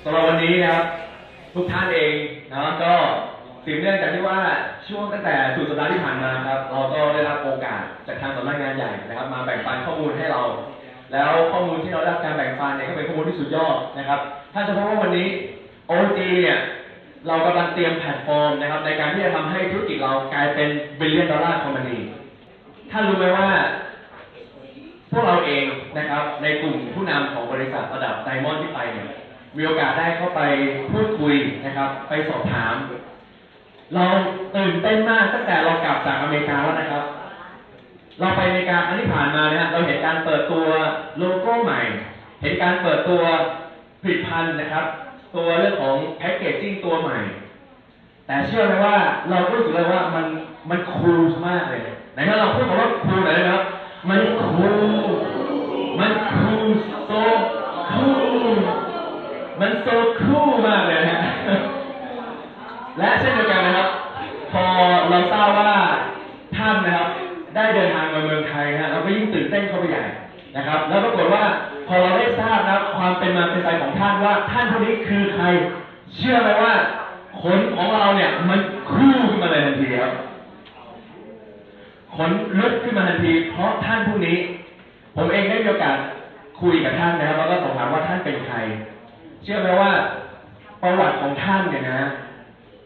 สำหรับวันนี้นะครับทุกท่านเองนะก็สืบเนื่องจากที่ว่าช่วงตั้งแต่สุดสัปดาห์ที่ผ่านมาครับเราก็ได้รับโอกาสจากทางสำนักงานใหญ่นะครับมาแบ่งปันข้อมูลให้เราแล้วข้อมูลที่เราได้รับการแบ่งปันเนี่ยก็เป็นข้อมูลที่สุดยอดนะครับถ้าเฉพาะว่าวันนี้ OG เนี่ยเรากำลังเตรียมแพลตฟอร์มนะครับในการที่จะทำให้ธุรกิจเรากลายเป็นบิลเลียนดอลลาร์คอมพานีท่านรู้ไหมว่าพวกเราเองนะครับในกลุ่มผู้นำของบริษัทระดับไดมอนด์ที่ไปเนี่ยมีโอกาสได้เข้าไปพูดคุยนะครับไปสอบถามเราตื่นเต้นมากตั้งแต่เรากลับจากอเมริกาแล้วนะครับเราไปอเมริกาครั้งที่ผ่านมาเนี่ยเราเห็นการเปิดตัวโลโก้ใหม่เห็นการเปิดตัวผลิตภัณฑ์นะครับตัวเรื่องของแพ็กเกจจิ้งตัวใหม่แต่เชื่อไหมว่าเราก็รู้สึกเลยว่ามันคูลมากเลยไหนถ้าเราพูดคำว่าคูลหน่อยได้ไหมครับมันคูลโซคูลมันโซคูลมากเลยฮะและเช่นเดียวกันนะครับพอเราทราบว่าท่านนะครับได้เดินทางมาเมืองไทยนะเราก็ยิ่งตื่นเต้นเข้าไปใหญ่นะครับแล้วปรากฏว่าพอเราได้ทราบนะความเป็นมาเป็นไปของท่านว่าท่านคนนี้คือใครเชื่อไหมว่าคนของเราเนี่ยมันคู่ขึ้นมาเลยทันทีครับขนลุกขึ้นมาทันทีเพราะท่านผู้นี้ผมเองได้มีโอกาสคุยกับท่านนะครับแล้วก็สอบถามว่าท่านเป็นใครเชื่อไหมว่าประวัติของท่านเนี่ยนะ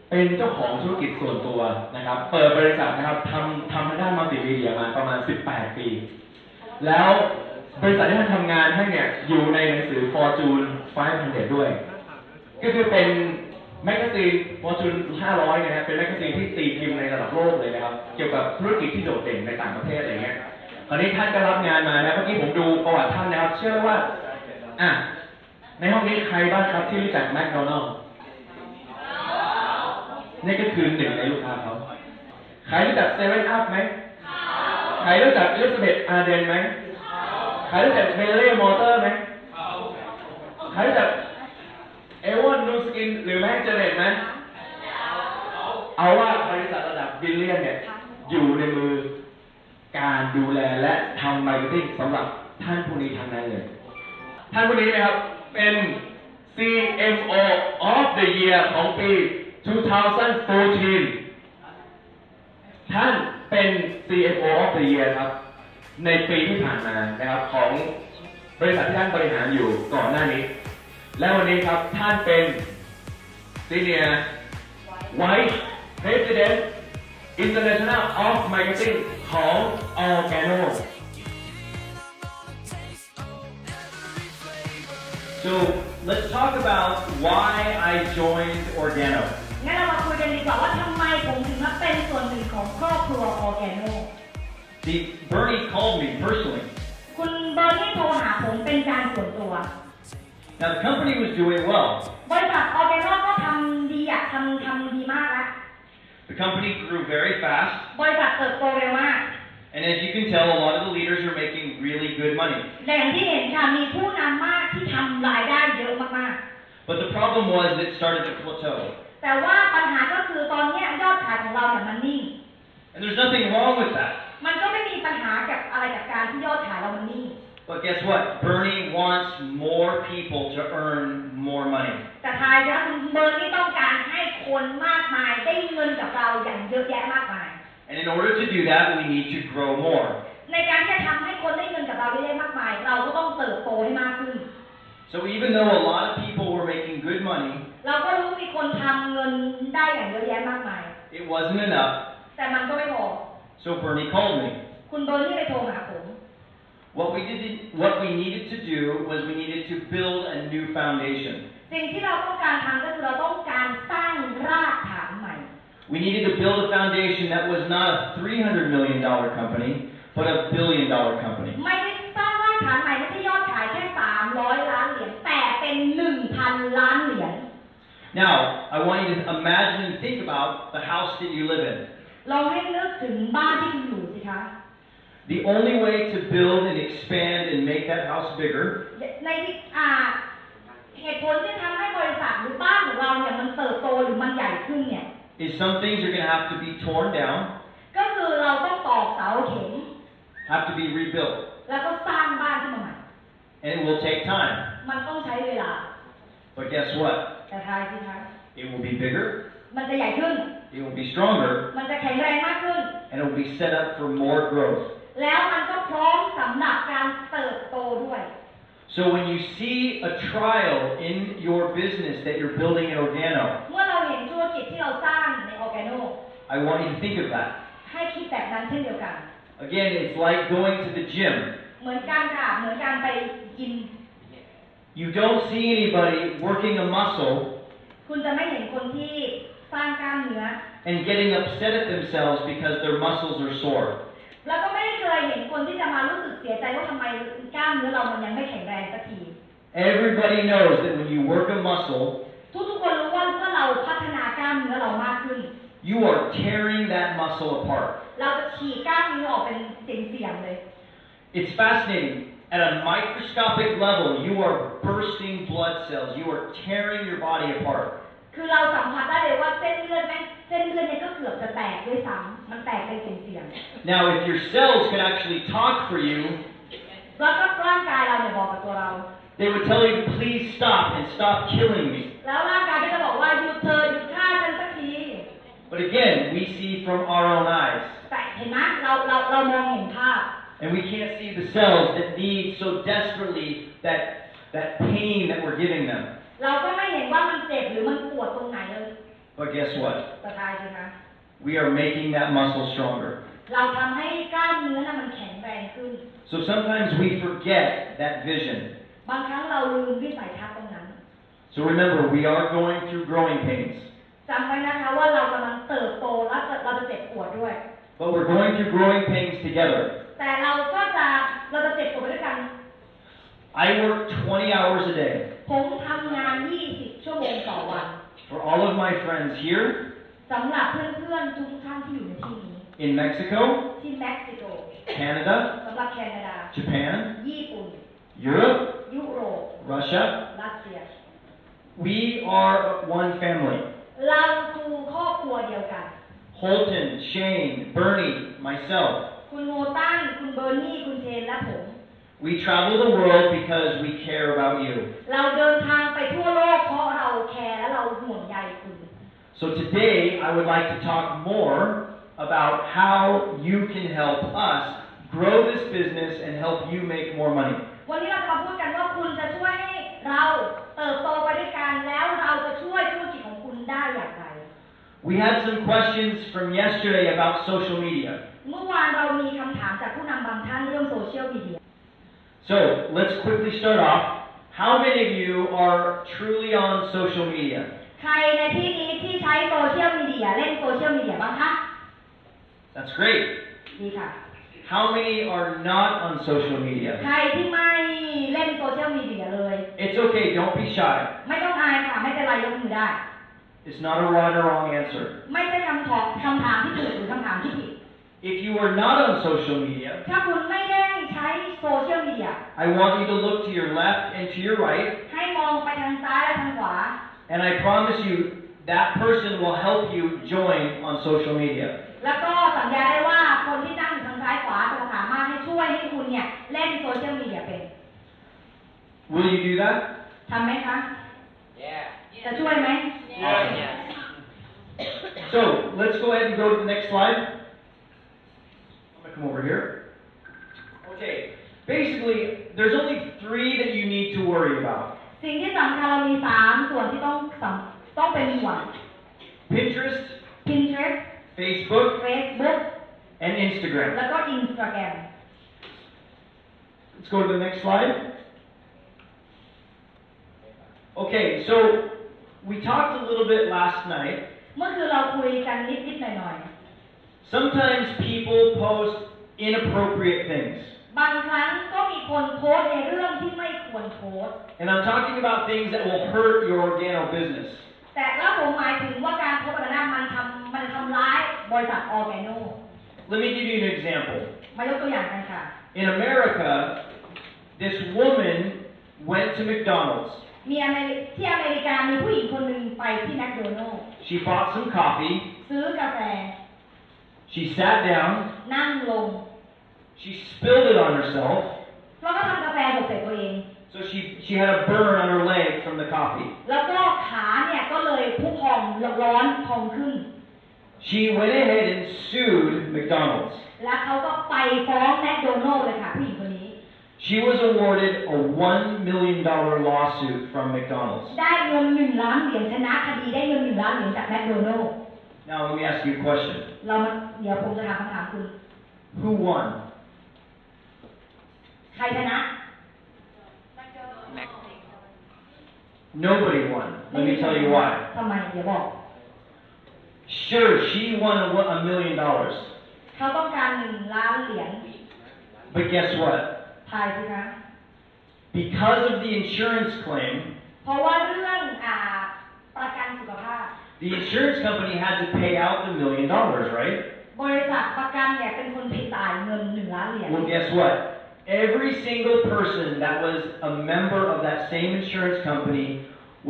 เป็นเจ้าของธุรกิจส่วนตัวนะครับเปิดบริษัทนะครับทำทางด้านมัลติมีเดียมาประมาณ18 ปีแล้วบริษัทที่ท่านทำงานให้เนี่ยอยู่ในหนังสือ Fortune 500 ด้วยก็คือเป็นแมกกาซีน Fortune 500นะฮะเป็นแมกกาซีนที่ตีพิมพ์ในระดับโลกเลยนะครับเกี่ยวกับธุรกิจที่โดดเด่นในต่างประเทศอะไรเงี้ยคราวนี้ท่านก็รับงานมานะเมื่อกี้ผมดูประวัติท่านนะครับเชื่อว่าในห้องนี้ใครบ้างครับที่รู้จักแมคโดนัลด์นี่ก็คือหนึ่งในลูกค้าเขาใครรู้จักเซเว่นอัพไหมใครรู้จักอลิซาเบธอาร์เดนไหมใครรู้จักเบลเล่มอเตอร์ไหมใครรู้จักเอวอนนูสกินหรือแมคเจเนตไหมเอาว่าบริษัทระดับบิลเลียนเนี่ยอยู่ในมือการดูแลและทำมาร์เก็ตติ้งสำหรับท่านผู้นี้ทางนั้นเลยท่านผู้นี้นะครับเป็น CMO of the Year ของปี 2014 ท่านเป็น CMO of the Year ครับในปีที่ผ่านมานะครับของบริษัทที่ท่านบริหารอยู่ก่อนหน้านี้และวันนี้ครับท่านเป็น Senior Vice President International of Marketing ของ Organo So let's talk about why I joined Organo. งั้นเรามาคุยกันดีกว่าว่าทำไมผมถึงมาเป็นส่วนหนึ่งของครอบครัว Organo. See, Bernie called me personally. คุณเบอร์นี่โทรหาผมเป็นการส่วนตัว Now the company was doing well. บริษัท Organo ก็ทำดีทำดีมากแล้ว The company grew very fast. บริษัทเติบโตเร็วมาก And as you can tell, a lot of the leaders are making really good money. แต่อย่างที่เห็นค่ะมีผู้นำมากที่ทำรายได้เยอะมาก But the problem was it started to plateau. ๆแต่ว่าปัญหาก็คือตอนนี้ยอดขายของเราเนี่ยมันนิ่ง And there's nothing wrong with that. มันก็ไม่มีปัญหากับอะไรกับการที่ยอดขายเรามันนิ่ง But guess what? Bernie wants more people to earn more money. แต่ท้ายแล้วคุณเบอร์นี่ต้องการให้คนมากมายได้เงินกับเราอย่างเยอะแยะมากมาย And in order to do that, we need to grow more. ในการที่จะทำให้คนได้เงินกับเราได้มากมายเราก็ต้องเติบโตให้มากขึ้น So even though a lot of people were making good money, เราก็รู้มีคนทำเงินได้อย่างเยอะแยะมากมาย it wasn't enough. แต่มันก็ไม่พอ So Bernie called me. คุณเบอร์นี่เลยโทรหาผม What we needed to do was we needed to build a new foundation. สิ่งที่เราต้องการทำก็คือเราต้องการสร้างรากฐานใหม่ We needed to build a foundation that was not a $300 million company, but a $1 billion company. ไม่ได้สร้างรากฐานใหม่ไม่ใช่ยอดขายแค่300 ล้านเหรียญแต่เป็น 1,000 ล้านเหรียญ Now, I want you to imagine and think about the house that you live in. ลองให้นึกถึงบ้านที่คุณอยู่สิคะ The only way to build and expand and make that house bigger ในเหตุผลที่ทำให้บริษัทหรือบ้านของเราเนี่ยมันเติบโตหรือมันใหญ่ขึ้นเนี่ย is some things are going to have to be torn down, ก็คือเราต้องตอกเสาเข็ม have to be rebuilt, แล้วก็สร้างบ้านขึ้นมาใหม่ and it will take time. มันต้องใช้เวลา But guess what? แต่ทายสิคะ It will be bigger, มันจะใหญ่ขึ้น it will be stronger, มันจะแข็งแรงมากขึ้น and it will be set up for more growth. แล้วมันก็พร้อมสำหรับการเติบโตด้วย So when you see a trial in your business that you're building in Organo, เมื่อเราเห็นธุรกิจที่เราสร้างใน Organo I want you to think of that. ให้คิดแบบนั้นเช่นเดียวกัน Again, it's like going to the gym. เหมือนกันค่ะ เหมือนการไปยิม You don't see anybody working a muscle คุณจะไม่เห็นคนที่สร้างกล้ามเนื้อ and getting upset at themselves because their muscles are sore. แล้วก็ไม่เคยเห็นคนที่จะมารู้สึกเสียใจว่าทำไมกล้ามเนื้อเรามันยังไม่แข็งแรงสักที Everybody knows that when you work a muscle, ทุกคนรู้ว่าเมื่อเราพัฒนากล้ามเนื้อเรามากขึ้น you are tearing that muscle apart. เราจะฉีกกล้ามเนื้อออกเป็นเสียงๆเลย It's fascinating. At a microscopic level, you are bursting blood cells. You are tearing your body apart. คือเราสัมผัสได้เลยว่าเส้นเลือดเนี่ยก็เกือบจะแตกด้วยซ้ำมันแตกเป็นเสียง Now, if your cells could actually talk for you, ๆแล้วก็ร่างกายเราเนี่ยบอกกับตัวเรา they would tell you, please stop and stop killing me. แล้วร่างกายก็จะบอกว่าหยุดเธอหยุดฆ่าฉันสักที But again, we see from our own eyes. แต่เห็นไหมเรามองเห็นภาพ And we can't see the cells that need so desperately that pain that we're giving them. เราก็ไม่เห็นว่ามันเจ็บหรือมันปวดตรงไหนเลย But guess what? แต่ทายสิคะ We are making that muscle stronger. เราทำให้กล้ามเนื้อน่ะมันแข็งแรงขึ้น So sometimes we forget that vision. บางครั้งเราลืมวิสัยทัศน์ตรงนั้น So remember, we are going through growing pains. จำไว้นะคะว่าเรากำลังเติบโตและเราจะเจ็บปวดด้วย But we're going through growing pains together. แต่เราจะเจ็บปวดไปด้วยกัน I work 20 hours a day. ผมทำงาน 20 ชั่วโมงต่อวัน For all of my friends here, สำหรับเพื่อนๆทุกท่านที่อยู่ในที่นี้ in Mexico, ที่เม็กซิโก Canada, สำหรับแคนาดา Japan, ญี่ปุ่น Europe, ยุโรป Russia, รัสเซีย we are one family. เราคือครอบครัวเดียวกัน Holton, Shane, Bernie, myself. คุณโมตันคุณเบอร์นี่คุณเชนและผม We travel the world because we care about you. เราเดินทางไปทั่วโลกเพราะเราแคร์และเราห่วงใยคุณ So today I would like to talk more about how you can help us grow this business and help you make more money. วันนี้เราจะมาพูดกันว่าคุณจะช่วยให้เราเติบโตไปด้วยกันแล้วเราจะช่วยธุรกิจของคุณได้อย่างไร We had some questions from yesterday about social media. เมื่อวานเรามีคำถามจากผู้นำบางท่านเรื่องโซเชียลมีเดีย So let's quickly start off. How many of you are truly on social media? ใครในที่นี้ที่ใช้โซเชียลมีเดียเล่นโซเชียลมีเดียบ้างคะ That's great. ดีค่ะ How many are not on social media? ใครที่ไม่เล่นโซเชียลมีเดียเลย It's okay, don't be shy. ไม่ต้องอายค่ะไม่เป็นไรยกมือได้ It's not a right or wrong answer. ไม่ใช่คำถามที่ถูกหรือคำถามที่ผิด If you are not on social media, ถ้าคุณไม่ได้ใช้โซเชียลมีเดีย I want you to look to your left and to your right, ให้มองไปทางซ้ายและทางขวา and I promise you that person will help you join on social media. แล้วก็สัญญาได้ว่าคนที่นั่งอยู่ทางซ้ายขวาจะสามารถให้ช่วยให้คุณเนี่ยเล่นโซเชียลมีเดียเป็น Will you do that? ทำไหมคะ จะช่วยไหม So let's go ahead and go to the next slide. I'm gonna come over here. Okay. Basically, there's only 3 that you need to worry about. สิ่งที่สำคัญเรามี 3 ส่วนที่ต้องเป็นห่วง Pinterest, Pinterest Facebook, Facebook and Instagram. แล้วก็ Instagram Let's go to the next slide. Okay, so we talked a little bit last night. เมื่อคืนเราคุยกันนิดๆหน่อย Sometimes people post inappropriate things. ๆบางครั้งก็มีคนโพสต์ในเรื่องที่ไม่ควรโพสต์ And I'm talking about things that will hurt your Organo business. แต่แล้วผมหมายถึงว่าการโพสต์แบบนั้นมันทำร้ายบริษัท Organo Let me give you an example. มายกตัวอย่างกันค่ะ In America, this woman went to McDonald's. ที่อเมริกามีผู้หญิงคนหนึ่งไปที่แมคโดนัลด์ She bought some coffee. ซื้อกาแฟ She sat down. นั่งลง She spilled it on herself. แล้วก็ทำกาแฟหกใส่ตัวเอง So she had a burn on her leg from the coffee. แล้วก็ขาเนี่ยก็เลยพุพองร้อนพองขึ้น She went ahead and sued McDonald's. แล้วเขาก็ไปฟ้องแมคโดนัลด์เลยค่ะผู้หญิงคนนี้ She was awarded a $1 million lawsuit from McDonald's. ได้เงิน1 ล้านเหรียญชนะคดีได้เงิน1 ล้านเหรียญจากแมคโดนัลด์ Now let me ask you a question. เดี๋ยวผมจะถามคำถามคุณ Who won? ใครชนะ Nobody won. Let me tell you why. ทำไมเดี๋ยวบอก Sure, she won $1 million. เขาต้องการ1 ล้านเหรียญ But guess what? ทายสิคะ Because of the insurance claim, เพราะว่าเรื่องประกันสุขภาพ the insurance company had to pay out the $1 million, right? บริษัทประกันเนี่ยเป็นคนจ่ายเงิน1 ล้านเหรียญ Well, guess what? Every single person that was a member of that same insurance company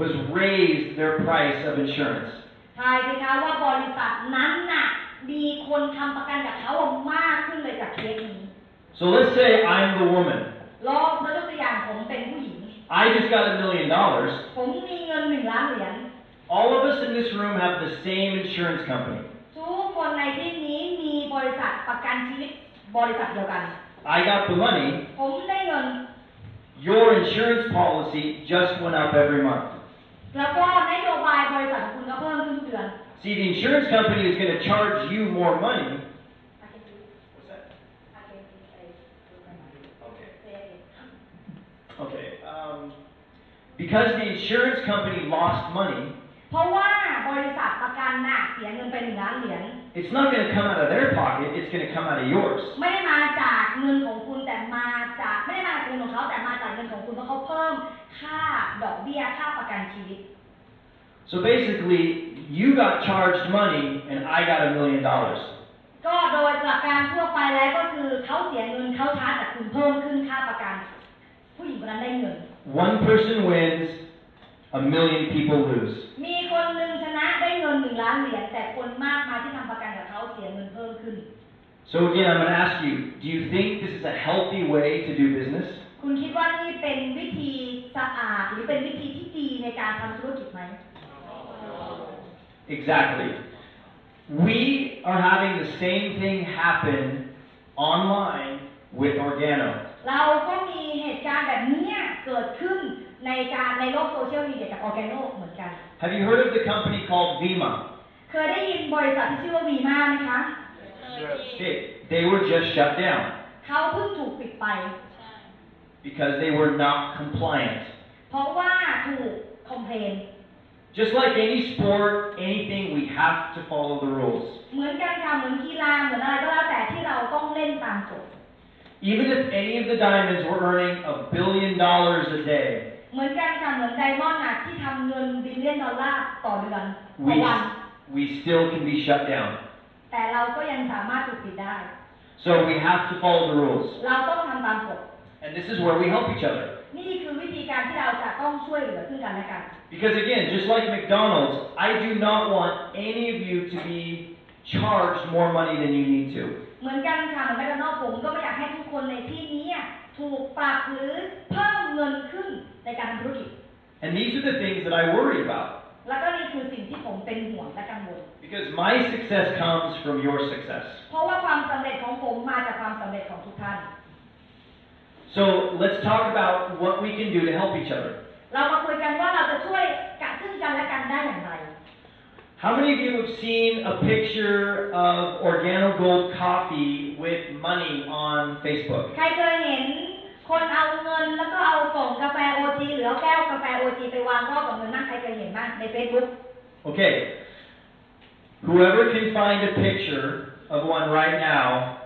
was raised their price of insurance. ทายสิคะว่าบริษัทนั้นน่ะมีคนทำประกันกับเขามากขึ้นเลยจากเคสนี้ So let's say I'm the woman. ลองยกตัวอย่างผมเป็นผู้หญิง I just got $1 million. ผมมีเงิน1 ล้านเหรียญ All of us in this room have the same insurance company. ทุกคนในที่นี้มีบริษัทประกันชีวิตบริษัทเดียวกัน I got the money. ผมได้เงิน Your insurance policy just went up every month. แล้วก็นโยบายบริษัทของคุณก็เพิ่มขึ้นทุกเดือน See, the insurance company is going to charge you more money. What's that? Okay. Because the insurance company lost money, เพราะว่าบริษัทประกันน่ะเสียเงินไป1 ล้านเหรียญ it's not going to come out of their pocket, it's going to come out of yours. ไม่ได้มาจากเงินของคุณแต่มาจากไม่ได้มาจากเงินของเขาแต่มาจากเงินของคุณเพราะเขาเพิ่มค่าดอกเบี้ยค่าประกันชีวิต So basically, you got charged money and I got $1 million. ก็โดยหลักการทั่วไปแล้วก็คือเขาเสียเงินเขาชาร์จจากคุณเพิ่มขึ้นค่าประกันผู้หญิงคนนั้นได้เงิน One person wins, $1 million people lose. มีคนหนึ่งชนะได้เงิน1 ล้านเหรียญแต่คนมากมายที่ทำประกันกับเขาเสียเงินเพิ่มขึ้น So again, I'm going to ask you, do you think this is a healthy way to do business? คุณคิดว่านี่เป็นวิธีสะอาดหรือเป็นวิธีที่ดีในการทำธุรกิจไหม Exactly. We are having the same thing happen online with Organo. เราก็มีเหตุการณ์แบบนี้เกิดขึ้นในโลกโซเชียลมีเดียกับ Organo เหมือนกัน Have you heard of the company called Vima? เคยได้ยินบริษัทที่ชื่อว่าวีมาไหมคะ Okay, they were just shut down เขาเพิ่งถูกปิดไป because they were not compliant. เพราะว่าถูกคอมเพลน Just like any sport, anything, we have to follow the rules. เหมือนกันค่ะเหมือนกีฬาเหมือนอะไรก็แล้วแต่ที่เราต้องเล่นตามกฎ Even if any of the diamonds were earning $1 billion a day, เหมือนกันค่ะเหมือนไดมอนด์ที่ทำเงินบิลเลียนดอลลาร์ต่อเดือนต่อวัน we still can be shut down. แต่เราก็ยังสามารถถูกปิดได้ So we have to follow the rules. เราต้องทำตามกฎ And this is where we help each other. นี่คือวิธีการที่เราจะต้องช่วยเหลือซึ่งกันและกัน Because again, just like McDonald's, I do not want any of you to be charged more money than you need to. เหมือนกันค่ะเหมือนแมคโดนัลด์ผมก็ไม่อยากให้ทุกคนในที่นี้ถูกปรับหรือเพิ่มเงินขึ้นในการทำธุรกิจ And these are the things that I worry about. แล้วก็นี่คือสิ่งที่ผมเป็นห่วงและกังวล Because my success comes from your success. เพราะว่าความสำเร็จของผมมาจากความสำเร็จของทุกท่าน So let's talk about what we can do to help each other. เรามาคุยกันว่าเราจะช่วยกันซึ่งกันและกันได้อย่างไร How many of you have seen a picture of Organo Gold coffee with money on Facebook? ใครเคยเห็นคนเอาเงินแล้วก็เอากล่องกาแฟโอจีหรือเอาแก้วกาแฟโอจีไปวางรอบกับเงินบ้างใครเคยเห็นบ้างใน Facebook Okay. Whoever can find a picture of one right now,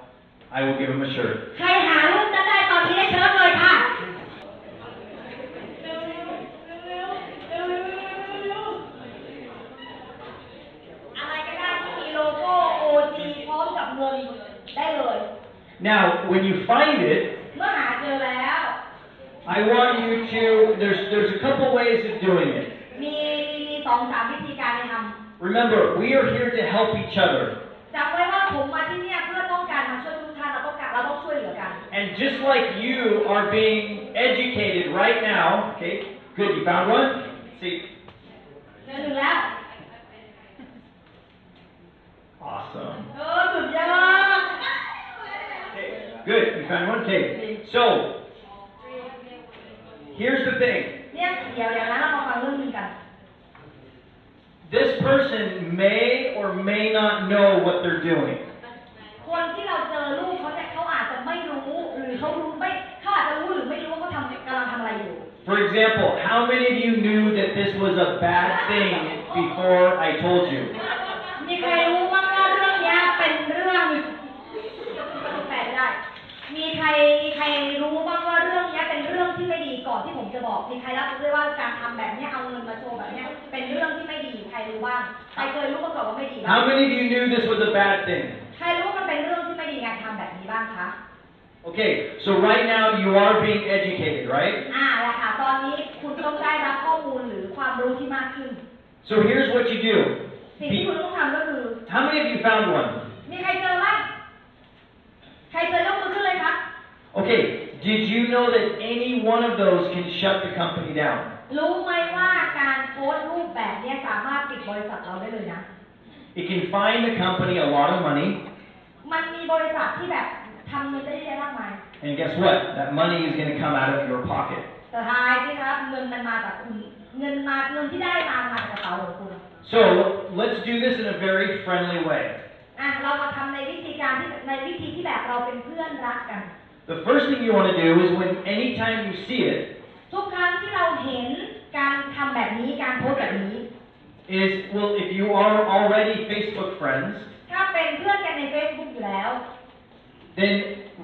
I will give him a shirt. ใครหารูปนั้นได้ตอนนี้ได้เชิญเลยค่ะอะไรก็ได้ที่มีโลโก้โอจีพร้อมกับเงินได้เลย Now, when you find it, เมื่อหาเจอแล้ว I want you to, there's a couple ways of doing it. มี2-3 วิธีการในทำ Remember, we are here to help each other. จำไว้ว่าผมมาที่เนี่ยเพื่อต้องการมาช่วยทุกท่านเราต้องช่วยเหลือกัน And just like you are being educated right now, okay, good, you found one? See. เดือนหนึ่งแล้ว Awesome. สุดยอด Good. You found one cake. So, here's the thing. เนี่ยเดี๋ยวนะเรามาฟังเรื่องนึงกัน This person may or may not know what they're doing. คนที่เราเจอลูกเขาเนี่ยเขาอาจจะไม่รู้หรือเขารู้ไม่เขาอาจจะรู้หรือไม่รู้ว่าเขากำลังทำอะไรอยู่ For example, how many of you knew that this was a bad thing before I told you? มีใครรู้บ้างว่าเรื่องนี้เป็นเรื่องแปลได้มีใครรู้บ้างว่าเรื่องนี้เป็นเรื่องที่ไม่ดีก่อนที่ผมจะบอกมีใครรับรู้ด้วยว่าการทำแบบนี้เอาเงินมาโชว์แบบนี้เป็นเรื่องที่ไม่ดีใครรู้บ้างใครเคยรู้มาก่อนว่าไม่ดีบ้าง How many of you knew this was a bad thing? ใครรู้ว่ามันเป็นเรื่องที่ไม่ดีงานทำแบบนี้บ้างคะ Okay, so right now you are being educated, right? แหละค่ะตอนนี้คุณต้องได้รับข้อมูลหรือความรู้ที่มากขึ้น So here's what you do. สิ่งที่คุณต้องทำก็คือ How many of you found one? มีใครเจอไหมใครเจอยกมือขึ้นเลยครับ Okay, did you know that any one of those can shut the company down? รู้ไหมว่าการโพสต์รูปแบบนี้สามารถปิดบริษัทเราได้เลยนะ It can find the company a lot of money. มันมีบริษัทที่แบบทำเงินได้เยอะมากมาย And guess what? That money is going to come out of your pocket. แต่ท้ายที่ครับเงินมันมาจากคุณเงินที่ได้มาจากกระเป๋าของคุณ So let's do this in a very friendly way. เรามาทำในวิธีที่แบบเราเป็นเพื่อนรักกัน The first thing you want to do is when anytime you see it ทุกครั้งที่เราเห็นการทำแบบนี้การโพสต์แบบนี้ is, well, if you are already Facebook friends, ถ้าเป็นเพื่อนกันใน Facebook อยู่แล้ว then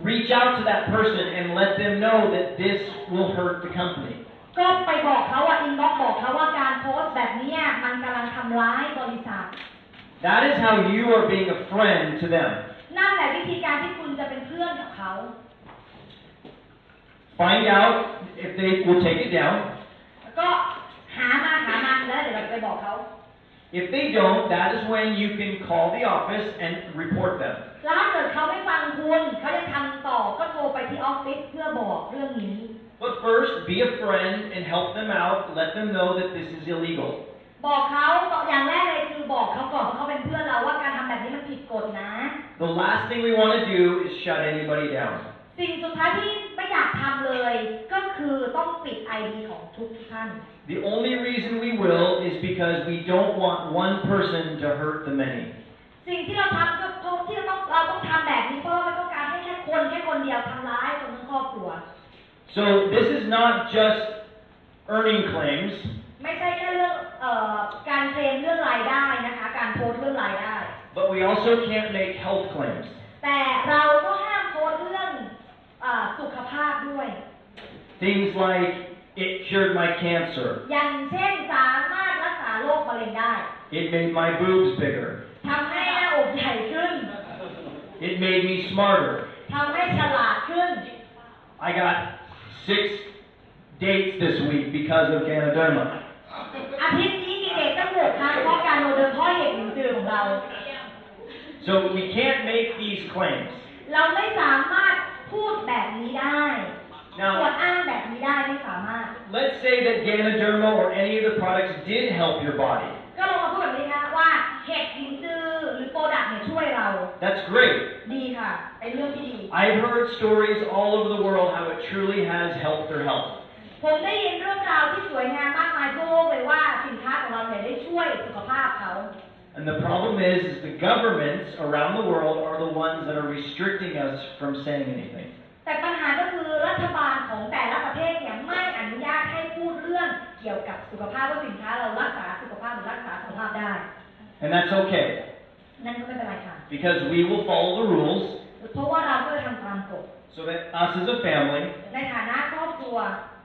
reach out to that person and let them know that this will hurt the company. ก็ไปบอกเขาว่าอินบ็อกซ์บอกเขาว่าการโพสต์แบบนี้มันกำลังทำร้ายบริษัท That is how you are being a friend to them. นั่นแหละวิธีการที่คุณจะเป็นเพื่อนกับเขา Find out if they will take it down. ก็หามาแล้วเดี๋ยวเราไปบอกเขา If they don't, that is when you can call the office and report them. แล้วถ้าเกิดเขาไม่ฟังคุณเขายังทำต่อก็โทรไปที่ออฟฟิศเพื่อบอกเรื่องนี้ But first, be a friend and help them out. Let them know that this is illegal. บอกเขาอย่างแรกเลยคือบอกเขาก่อนเพราะเขาเป็นเพื่อนเราว่าการทำแบบนี้มันผิดกฎนะ The last thing we want to do is shut anybody down. สิ่งสุดท้ายที่ไม่อยากทำเลยก็คือต้องปิด ID ของทุกท่าน The only reason we will is because we don't want one person to hurt the many. สิ่งที่เราทำก็เพราะที่เราต้องทำแบบนี้เพราะเราต้องการให้แค่คนเดียวทำร้ายคนทั้งครอบครัว So this is not just earning claims. ไม่ใช่แค่เรื่องการเคลมเรื่องรายได้นะคะการโพสต์เรื่องรายได้ But we also can't make health claims. แต่เราก็ห้ามโพสต์เรื่องสุขภาพด้วย Things like it cured my cancer. อย่างเช่นสามารถรักษาโรคมะเร็งได้ It made my boobs bigger. ทำให้หน้าอกใหญ่ขึ้น It made me smarter. ทำให้ฉลาดขึ้น I got 6 dates this week because of Ganoderma. อาทิตย์นี้มีเด็กตั้ง6 ครั้งเพราะการโนเดิมเพราะเหตุหนึ่งคือของเรา So we can't make these claims. เราไม่สามารถพูดแบบนี้ได้อวดอ้างแบบนี้ได้ไม่สามารถ Let's say that Ganoderma or any of the products did help your body. ก็ลองมาพูดแบบนี้นะว่าเห็ดหินจือหรือโปรดักต์เนี่ยช่วยเรา That's great. ดีค่ะเป็นเรื่องที่ดี I've heard stories all over the world how it truly has helped their health. ผมได้ยินเรื่องราวที่สวยงามมากมายทั่วโลกเลยว่าสินค้าของเราเนี่ยได้ช่วยสุขภาพเขา And the problem is the governments around the world are the ones that are restricting us from saying anything. แต่ปัญหาก็คือรัฐบาลของแต่ละประเทศเนี่ยไม่อนุญาตให้พูดเรื่องเกี่ยวกับสุขภาพว่าสินค้าเรารักษาสุขภาพหรือรักษาสุขภาพได้ And that's okay. นั่นก็ไม่เป็นไรค่ะ Because we will follow the rules เพราะว่าเราก็จะทำตามกฎ so that us as a family ในฐานะครอบครัว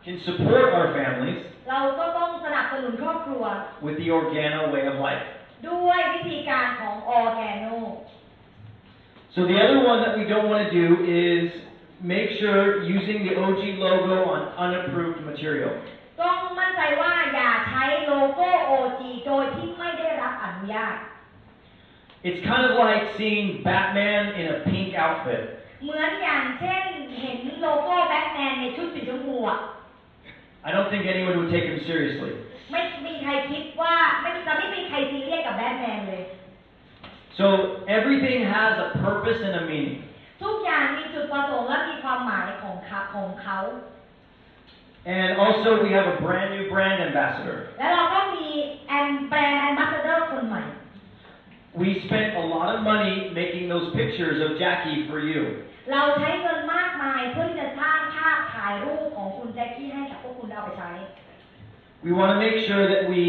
can support our families เราก็ต้องสนับสนุนครอบครัว with the Organo way of life. ด้วยวิธีการของออร์แกโน So the other one that we don't want to do is make sure using the OG logo on unapproved material. ต้องมั่นใจว่าอย่าใช้โลโก้ OG โดยที่ไม่ได้รับอนุญาต It's kind of like seeing Batman in a pink outfit. เหมือนอย่างเช่นเห็นโลโก้แบทแมนในชุดสีชมพูอ่ะ I don't think anyone would take him seriously. ไม่มีใครคิดว่าไม่มีใครซีเรียสกับแบทแมนเลย So everything has a purpose and a meaning. ทุกอย่างมีจุดประสงค์และมีความหมายของเขา And also we have a brand new brand ambassador. และเราก็มีแบรนด์แอมบาสเดอร์คนใหม่ We spent a lot of money making those pictures of Jackie for you. เราใช้เงินมากมายเพื่อที่จะสร้างภาพถ่ายรูปของคุณแจ็คกี้ให้กับพวกคุณเอาไปใช้ We want to make sure that we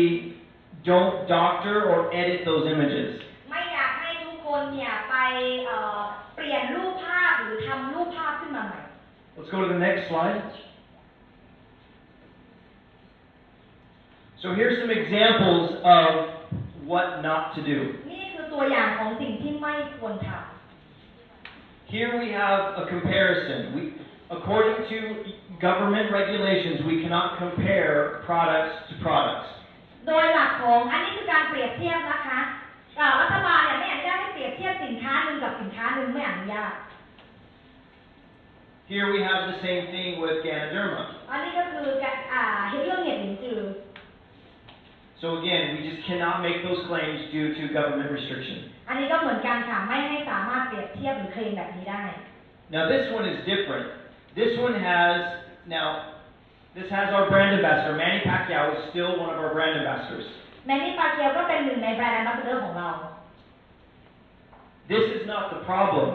don't doctor or edit those images. ไม่อยากให้ทุกคนเนี่ยไปเปลี่ยนรูปภาพหรือทำรูปภาพขึ้นมาใหม่ Let's go to the next slide. So here's some examples of what not to do. นี่คือตัวอย่างของสิ่งที่ไม่ควรทำ Here we have a comparison. According to government regulations, we cannot compare products to products. โดยหลักของอันนี้คือการเปรียบเทียบนะคะรัฐบาลเนี่ยไม่อนุญาตให้เปรียบเทียบสินค้าหนึ่งกับสินค้าหนึ่งไม่อนุญาต Here we have the same thing with Ganoderma. อันนี้ก็คือเรื่องเหตุหลินจือ So again, we just cannot make those claims due to government restriction. อันนี้ก็เหมือนกันค่ะไม่ให้สามารถเปรียบเทียบหรือเคลมแบบนี้ได้ Now this one is different. This one has this has our brand ambassador. Manny Pacquiao is still one of our brand ambassadors. แมนนี่ปาเกียวก็เป็นหนึ่งในแบรนด์แอมบาสเดอร์ของเรา This is not the problem.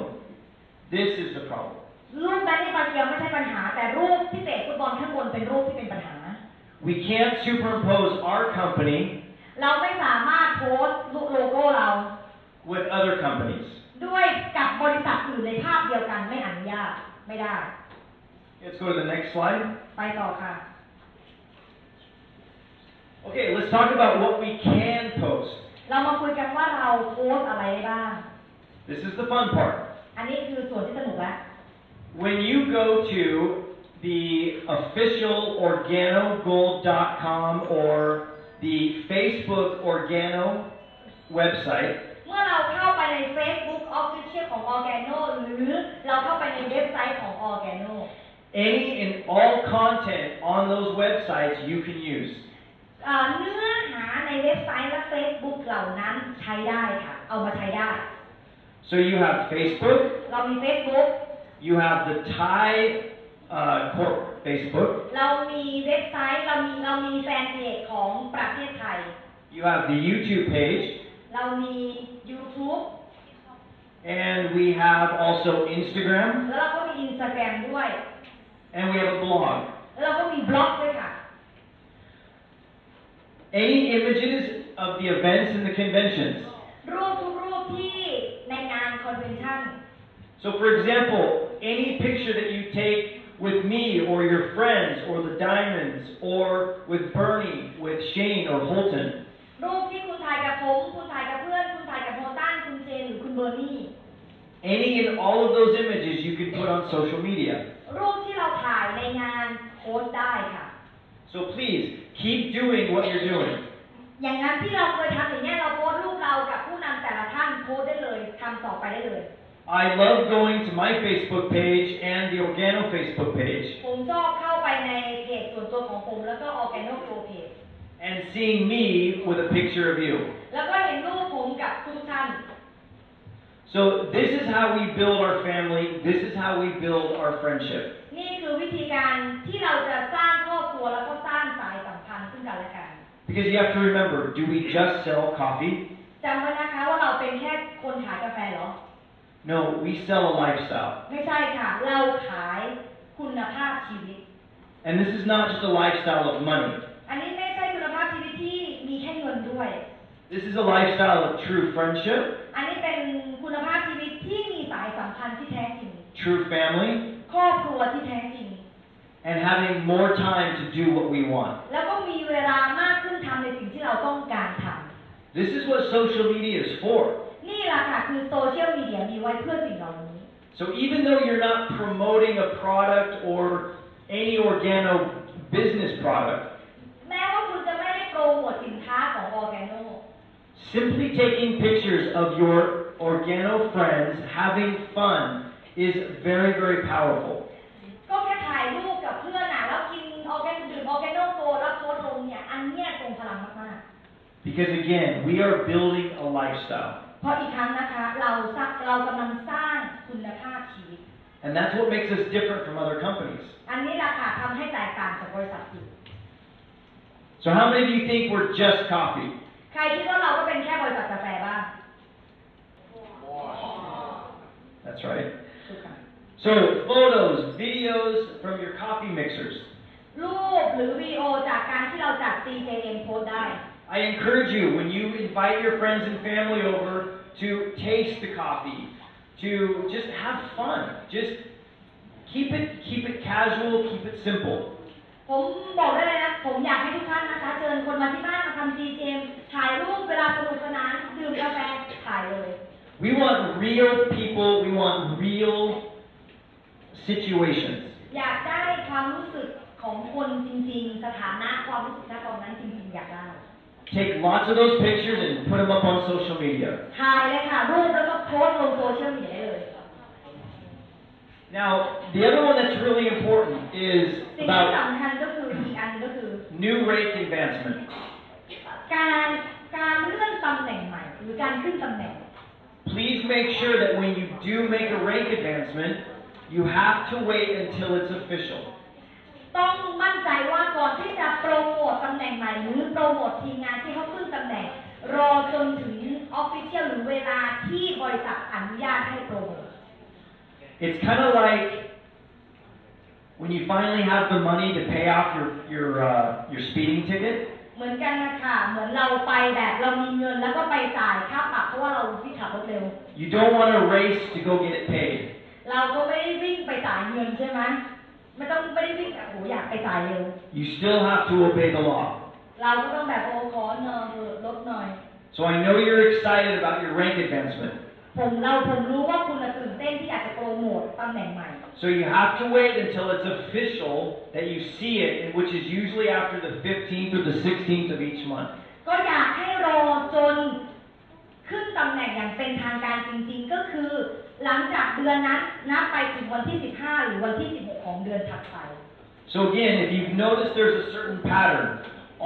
This is the problem. รูปแมนนี่ปาเกียวไม่ใช่ปัญหาแต่รูปที่เตะฟุตบอลข้างบนเป็นรูปที่เป็นปัญหา We can't superimpose our company เราไม่สามารถโพสต์โลโก้เรา with other companies. ด้วยกับบริษัทอื่นในภาพเดียวกันไม่อนุญาตไม่ได้ Let's go to the next slide. ไปต่อค่ะ Okay, let's talk about what we can post. เรามาคุยกันว่าเราโพสต์อะไรได้บ้าง This is the fun part. อันนี้คือส่วนที่สนุกแล้ว When you go to the official organogold.com or the Facebook Organo website, เมื่อเราเข้าไปใน Facebook Official ของ Organo หรือเราเข้าไปในเว็บไซต์ของ Organo any and all content on those websites you can use. เนื้อหาในเว็บไซต์และ Facebook เหล่านั้นใช้ได้ค่ะเอามาใช้ได้ So you have Facebook, เรามี Facebook you have the Thai corp Facebook, เรามีเว็บไซต์เรามีแฟนเพจของประเทศไทย you have the YouTube page, เรามี YouTube and we have also Instagram, แล้วเราก็มี Instagram ด้วย and we have a blog. แล้วเราก็มีบล็อกด้วยค่ะ Any images of the events and the conventions. รูปทุกรูปที่ในงานคอนเวนชั่น So for example, any picture that you take with me or your friends or the Diamonds or with Bernie, with Shane or Holton. รูปที่คุณถ่ายกับผมคุณถ่ายกับเพื่อนคุณถ่ายกับโฮตันคุณเจนหรือคุณเบอร์นี่ Any and all of those images you can put on social media. รูปที่เราถ่ายในงานโพสต์ได้ค่ะ So please, keep doing what you're doing. อย่างนั้นที่เราเคยทำอย่างนี้เราโพสต์รูปเรากับผู้นำแต่ละท่านโพสต์ได้เลยทำต่อไปได้เลย I love going to my Facebook page and the Organo Facebook page ผมชอบเข้าไปในเพจส่วนตัวของผมแล้วก็ Organo Pro Page and seeing me with a picture of you. แล้วก็เห็นรูปผมกับทุกท่าน So this is how we build our family. This is how we build our friendship. นี่คือวิธีการที่เราจะสร้างครอบครัวแล้วก็สร้างสายสัมพันธ์ซึ่งกันและกัน Because you have to remember, do we just sell coffee? จำไว้นะคะว่าเราเป็นแค่คนขายกาแฟเหรอ No, we sell a lifestyle. ไม่ใช่ค่ะเราขายคุณภาพชีวิต And this is not just a lifestyle of money. อันนี้ไม่ใช่คุณภาพชีวิตที่มีแค่เงินด้วย This is a lifestyle of true friendship, อันนี้เป็นคุณภาพชีวิตที่มีสายสัมพันธ์ที่แท้จริง true family, ครอบครัวที่แท้จริง and having more time to do what we want. แล้วก็มีเวลามากขึ้นทำในสิ่งที่เราต้องการท This is what social media is for. ำนี่แหละค่ะคือโซเชียลมีเดียมีไว้เพื่อสิ่งเหล่านี้ So even though you're not promoting a product or any Organo business product, แม้ว่าคุณจะไม่ได้โปรโมทสินค้าของ Organo simply taking pictures of your Organo friends having fun is very, very powerful. ก็แค่ถ่ายรูปกับเพื่อนแล้วกิน Organo ดื่ม Organo Go แล้วโพสต์ลงเนี่ยอันเนี้ยทรงพ Because again, we are building a lifestyle. เพราะอีกครั้งนะคะเรากำลังสร้างคุณภาพชีวิต And that's what makes us different from other companies. อันนี้แหละค่ะทำให้แตกต่างจากบริษัทอื่น So how many of you think we're just coffee? ใครคิดว่าเราก็เป็นแค่บริษัทกาแฟบ้าง That's right. So photos, videos from your coffee mixers. รูปหรือวิดีโอจากการที่เราจัด CJM โพสได้ I encourage you when you invite your friends and family over to taste the coffee, to just have fun. Just keep it casual, keep it simple. ผมบอกได้เลยนะผมอยากให้ทุกท่านนะคะเชิญคนมาที่บ้านมาทำ CJM ถ่ายรูปเวลาสนุกสนานดื่มกาแฟถ่ายเลย We want real people, we want real situations. อยากได้ความรู้สึกของคนจริงๆสถานะความรู้สึกณตอนนั้นจริงๆอยากได้ Take lots of those pictures and put them up on social media. ถ่ายเลยค่ะรูปแล้วก็โพสต์ลงโซเชียลมีเดียได้เลย Now, the other one that's really important is สิ่งที่ about สำคัญก็คืออีกอันก็คือ new rate advancement. การเลื่อนตำแหน่งใหม่หรือการขึ้นตำแหน่ง Please make sure that when you do make a rank advancement, you have to wait until it's official. ต้องมั่นใจว่าก่อนที่จะโปรโมทตำแหน่งใหม่หรือโปรโมททีมงานที่เขาขึ้นตำแหน่งรอจนถึงออฟฟิเชียลหรือเวลาที่บริษัทอนุญาตให้โปรโมท It's kind of like when you finally have the money to pay off your speeding ticket. เหมือนกันนะคะเหมือนเราไปแบบเรามีเงินแล้วก็ไปจ่ายค่าปรับเพราะว่าเราวิ่งขับรถเร็ว You don't want to race to go get it paid. เราก็ไม่ได้วิ่งไปจ่ายเงินใช่ไหมไม่ได้วิ่งแบบโหอยากไปจ่ายเร็ว You still have to obey the law. เราก็ต้องแบบโอ้ขอเงินลดหน่อย So I know you're excited about your rank advancement. ผมรู้ว่าคุณตื่นเต้นที่อยากจะโปรโมทตำแหน่งใหม่ So you have to wait until it's official that you see it, which is usually after the 15th or the 16th of each month. ก็อยากให้รอจนขึ้นตำแหน่งอย่างเป็นทางการจริงๆก็คือหลังจากเดือนนั้นนับไปถึงวันที่ 15 หรือวันที่ 16 ของเดือนถัดไป So again, if you've noticed there's a certain pattern,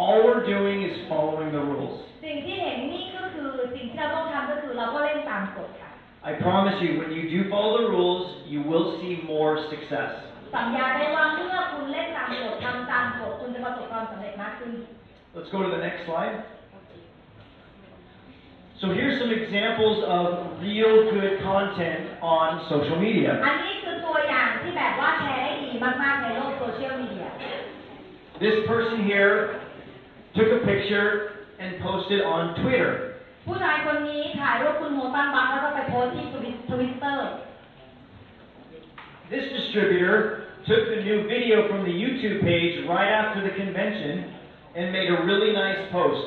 all we're doing is following the rules. สิ่งที่เห็นนี่ก็คือสิ่งที่เราต้องทำก็คือเราก็เล่นตามกฎค่ะ I promise you, when you do follow the rules, you will see more success. สัญญาได้ว่าเมื่อคุณเล่นตามกฎทำตามกฎคุณจะประสบความสำเร็จมากขึ้น Let's go to the next slide. So here's some examples of real good content on social media. อันนี้คือตัวอย่างที่แบบว่าแชร์ได้ดีมากๆในโลกโซเชียลมีเดีย This person here took a picture and posted on Twitter. ผู้ชายคนนี้ถ่ายรูปคุณโมตันบัคแล้วก็ไปโพสต์ที่ทวิตเตอร์ This distributor took the new video from the YouTube page right after the convention and made a really nice post.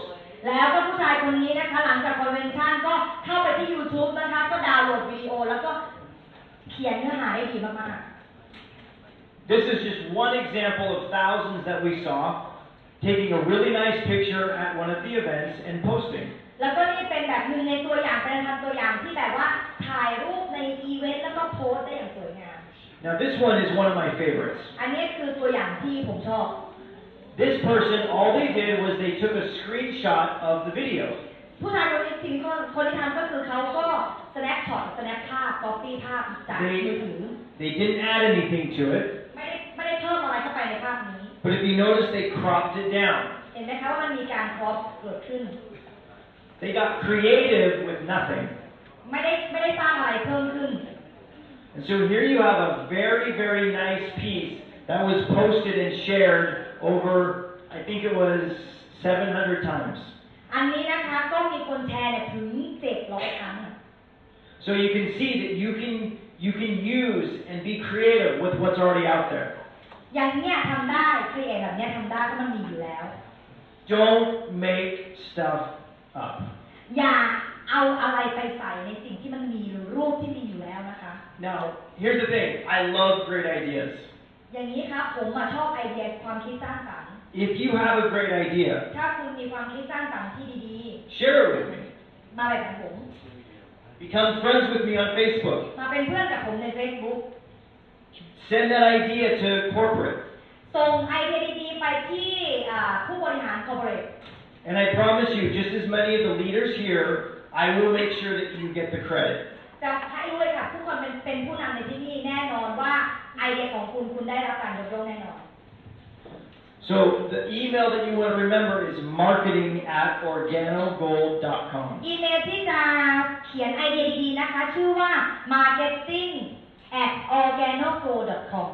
แล้วก็ผู้ชายคนนี้นะคะหลังจากคอนเวนชั่นก็เข้าไปที่ YouTube นะคะก็ดาวน์โหลดวิดีโอแล้วก็เขียนเนื้อหาได้ดีมากๆ This is just one example of thousands that we saw, taking a really nice picture at one of the events and posting. แล้วก็นี่เป็นแบบหนึ่งในตัวอย่างเป็นตัวอย่างที่แบบว่าถ่ายรูปในอีเวนต์แล้วก็โพสต์ได้อย่างสวยงาม Now this one is one of my favorites. อันนี้คือตัวอย่างที่ผมชอบ This person, all they did was they took a screenshot of the video. ผู้ชายคนนี้สิ่งคนที่ทำก็คือเขาก็ snap shot snap ภาพ copy ภาพจากมือถือ They didn't add anything to it. ไม่ได้เพิ่มอะไรเข้าไปในภาพนี้ But if you notice, they cropped it down. เห็นไหมคะว่ามันมีการครอปเกิดขึ้น They got creative with nothing. ไม่ได้สร้างอะไรเพิ่มขึ้น And so here you have a very, very nice piece that was posted and shared over, I think it was 700 times. อันนี้นะคะก็มีคนแชร์ถึง 700 ครั้ง So you can see that you can use and be creative with what's already out there. อย่างเนี้ยทำได้ครีเอทแบบเนี้ยทำได้เพราะมันมีอยู่แล้ว Don't make stuff up. อย่าเอาอะไรไปใส่ในสิ่งที่มันมีหรือรูปที่มีอยู่แล้วนะคะ Now, here's the thing. I love great ideas. อย่างนี้ครับผมชอบไอเดียความคิดสร้างสรรค์ If you have a great idea, ถ้าคุณมีความคิดสร้างสรรค์ที่ดี share it with me. ๆ มาแบบผม Become friends with me on Facebook. มาเป็นเพื่อนกับผมใน Facebook Send that idea to corporate. ส่งไอเดียดีๆไปที่ผู้บริหารคอร์ปอเรท And I promise you, just as many of the leaders here, I will make sure that you get the credit. จะให้ด้วยค่ะผู้คนเป็นผู้นำในที่นี่แน่นอนว่าไอเดียของคุณได้รับการยกย่องแน่นอน So the email that you want to remember is marketing@organogold.com. อีเมลที่จะเขียนไอเดียดีๆนะคะชื่อว่า marketing@organogold.com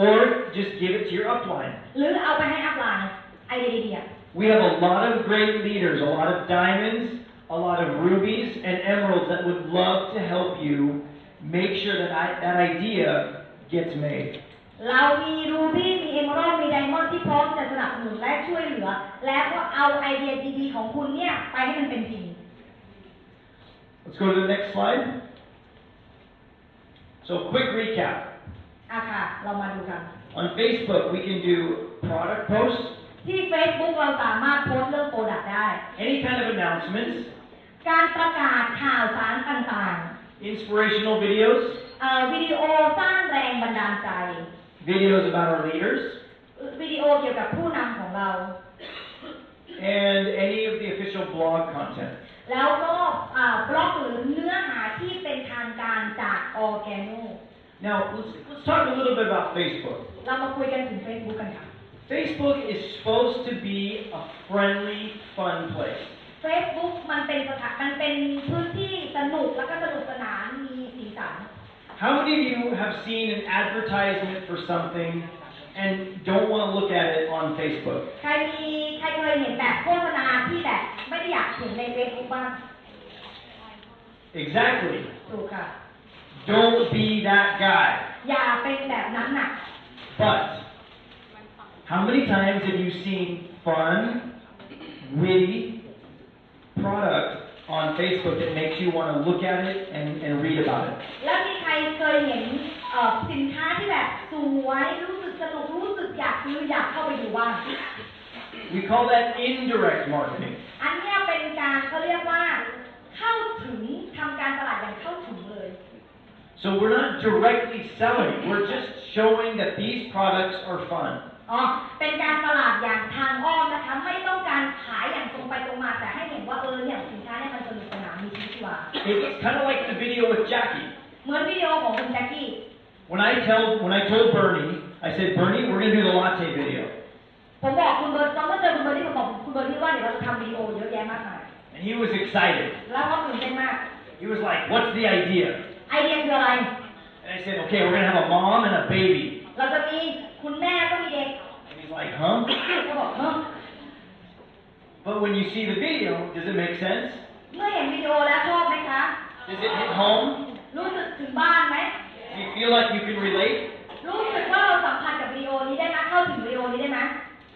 Or just give it to your upline. หรือเอาไปให้อัพไลน์ไอเดียดีๆ We have a lot of great leaders, a lot of diamonds, a lot of rubies and emeralds that would love to help you make sure that that idea gets made. เรามีรูบี้มีเอเมอรัลมีไดมอนด์ที่พร้อมจะสนับสนุนและช่วยเหลือแล้วก็เอาไอเดียดีๆของคุณเนี่ยไปให้มันเป็นจริง Let's go to the next slide. So quick recap. ค่ะเรามาดูกัน On Facebook, we can do product posts, ที่ Facebook เราสามารถโพสต์เรื่องโปรดักต์ได้ any kind of announcements, การประกาศข่าวสารต่างๆ inspirational videos, วิดีโอสร้างแรงบันดาลใจ videos about our leaders, วิดีโอเกี่ยวกับผู้นำของเรา and any of the official blog content. แล้วก็บล็อกหรือเนื้อหาที่เป็นทางการจาก Organo Now, let's talk a little bit about Facebook. เรามาคุยกันถึง Facebook กันค่ะ Facebook is supposed to be a friendly, fun place. Facebook มันเป็นพื้นที่สนุกแล้วก็สนุกสนานมีสีสัน How many of you have seen an advertisement for something and don't want to look at it on Facebook? ใครเคยเห็นแบบโฆษณาที่แบบไม่ได้อยากเห็นใน Facebook บ้าง Exactly. ถูกค่ะ Don't be that guy. อย่าเป็นแบบนั้นน่ะ But how many times have you seen fun, witty product on Facebook that makes you want to look at it and read about it? แล้วมีใครเคยเห็นสินค้าที่แบบสวยรู้สึกสนุกรู้สึกอยากซื้ออยากเข้าไปดูบ้าง We call that indirect marketing. อันเนี้ยเป็นการเขาเรียกว่าเข้าถึงทำการตลาดอย่างเข้าถึงเลย So we're not directly selling. We're just showing that these products are fun. เป็นการตลาดอย่างทางอ้อมนะคะไม่ต้องการขายอย่างตรงไปตรงมาแต่ให้เห็นว่าเนี่ยสินค้าเนี่ยมันสนุกสนานมีชีวิตชีวา It's kind of like the video with Jackie. เหมือนวิดีโอของคุณแจ็คกี้ When I told Bernie, I said, Bernie, we're going to do the latte video. ผมบอกคุณเบิร์ดตอนเมื่อเจอคุณเบิร์ดที่ผมบอกคุณเบิร์ดที่ว่าเดี๋ยวเราจะทำวิดีโอเยอะแยะมากมาย And he was excited. แล้วเขาตื่นเต้นมาก He was like, what's the idea? ไอเดียคืออะไร And I said, okay, we're going to have a mom and a baby. เราจะมีคุณแม่ก็มีเด็ก And he's like, huh? เขาบอกเฮ้ But when you see the video, does it make sense? เมื่อเห็นวิดีโอแล้วชอบไหมคะ Does it hit home? รู้สึกถึงบ้านไหม Do you feel like you can relate? รู้สึกว่าเราสัมผัสกับวิดีโอนี้ได้ไหมเข้าถึงวิดีโอนี้ได้ไหม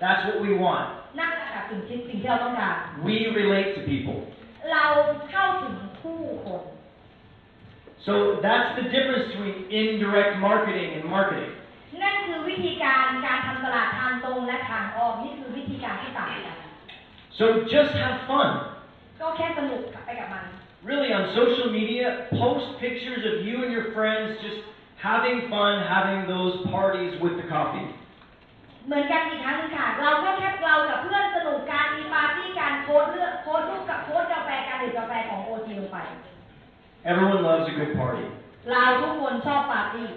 That's what we want. นั่นแหละค่ะสิ่งที่เราต้องการ We relate to people. เราเข้าถึงผู้คน So that's the difference between indirect marketing and marketing. นั่นคือวิธีการทำตลาดทางตรงและทางอ้อมนี่คือวิธีการที่ต่างกัน So just have fun. ก็แค่สนุกไปกับมัน Really, on social media, post pictures of you and your friends just having fun, having those parties with the coffee. เหมือนกันอีกครั้งนึงค่ะเราก็แค่เรากับเพื่อนสนุกการมีปาร์ตี้การโพสต์รูปกับโพสต์กาแฟการดื่มกาแฟของโอทีลงไป Everyone loves a good party. เราทุกคนชอบปาร์ตี้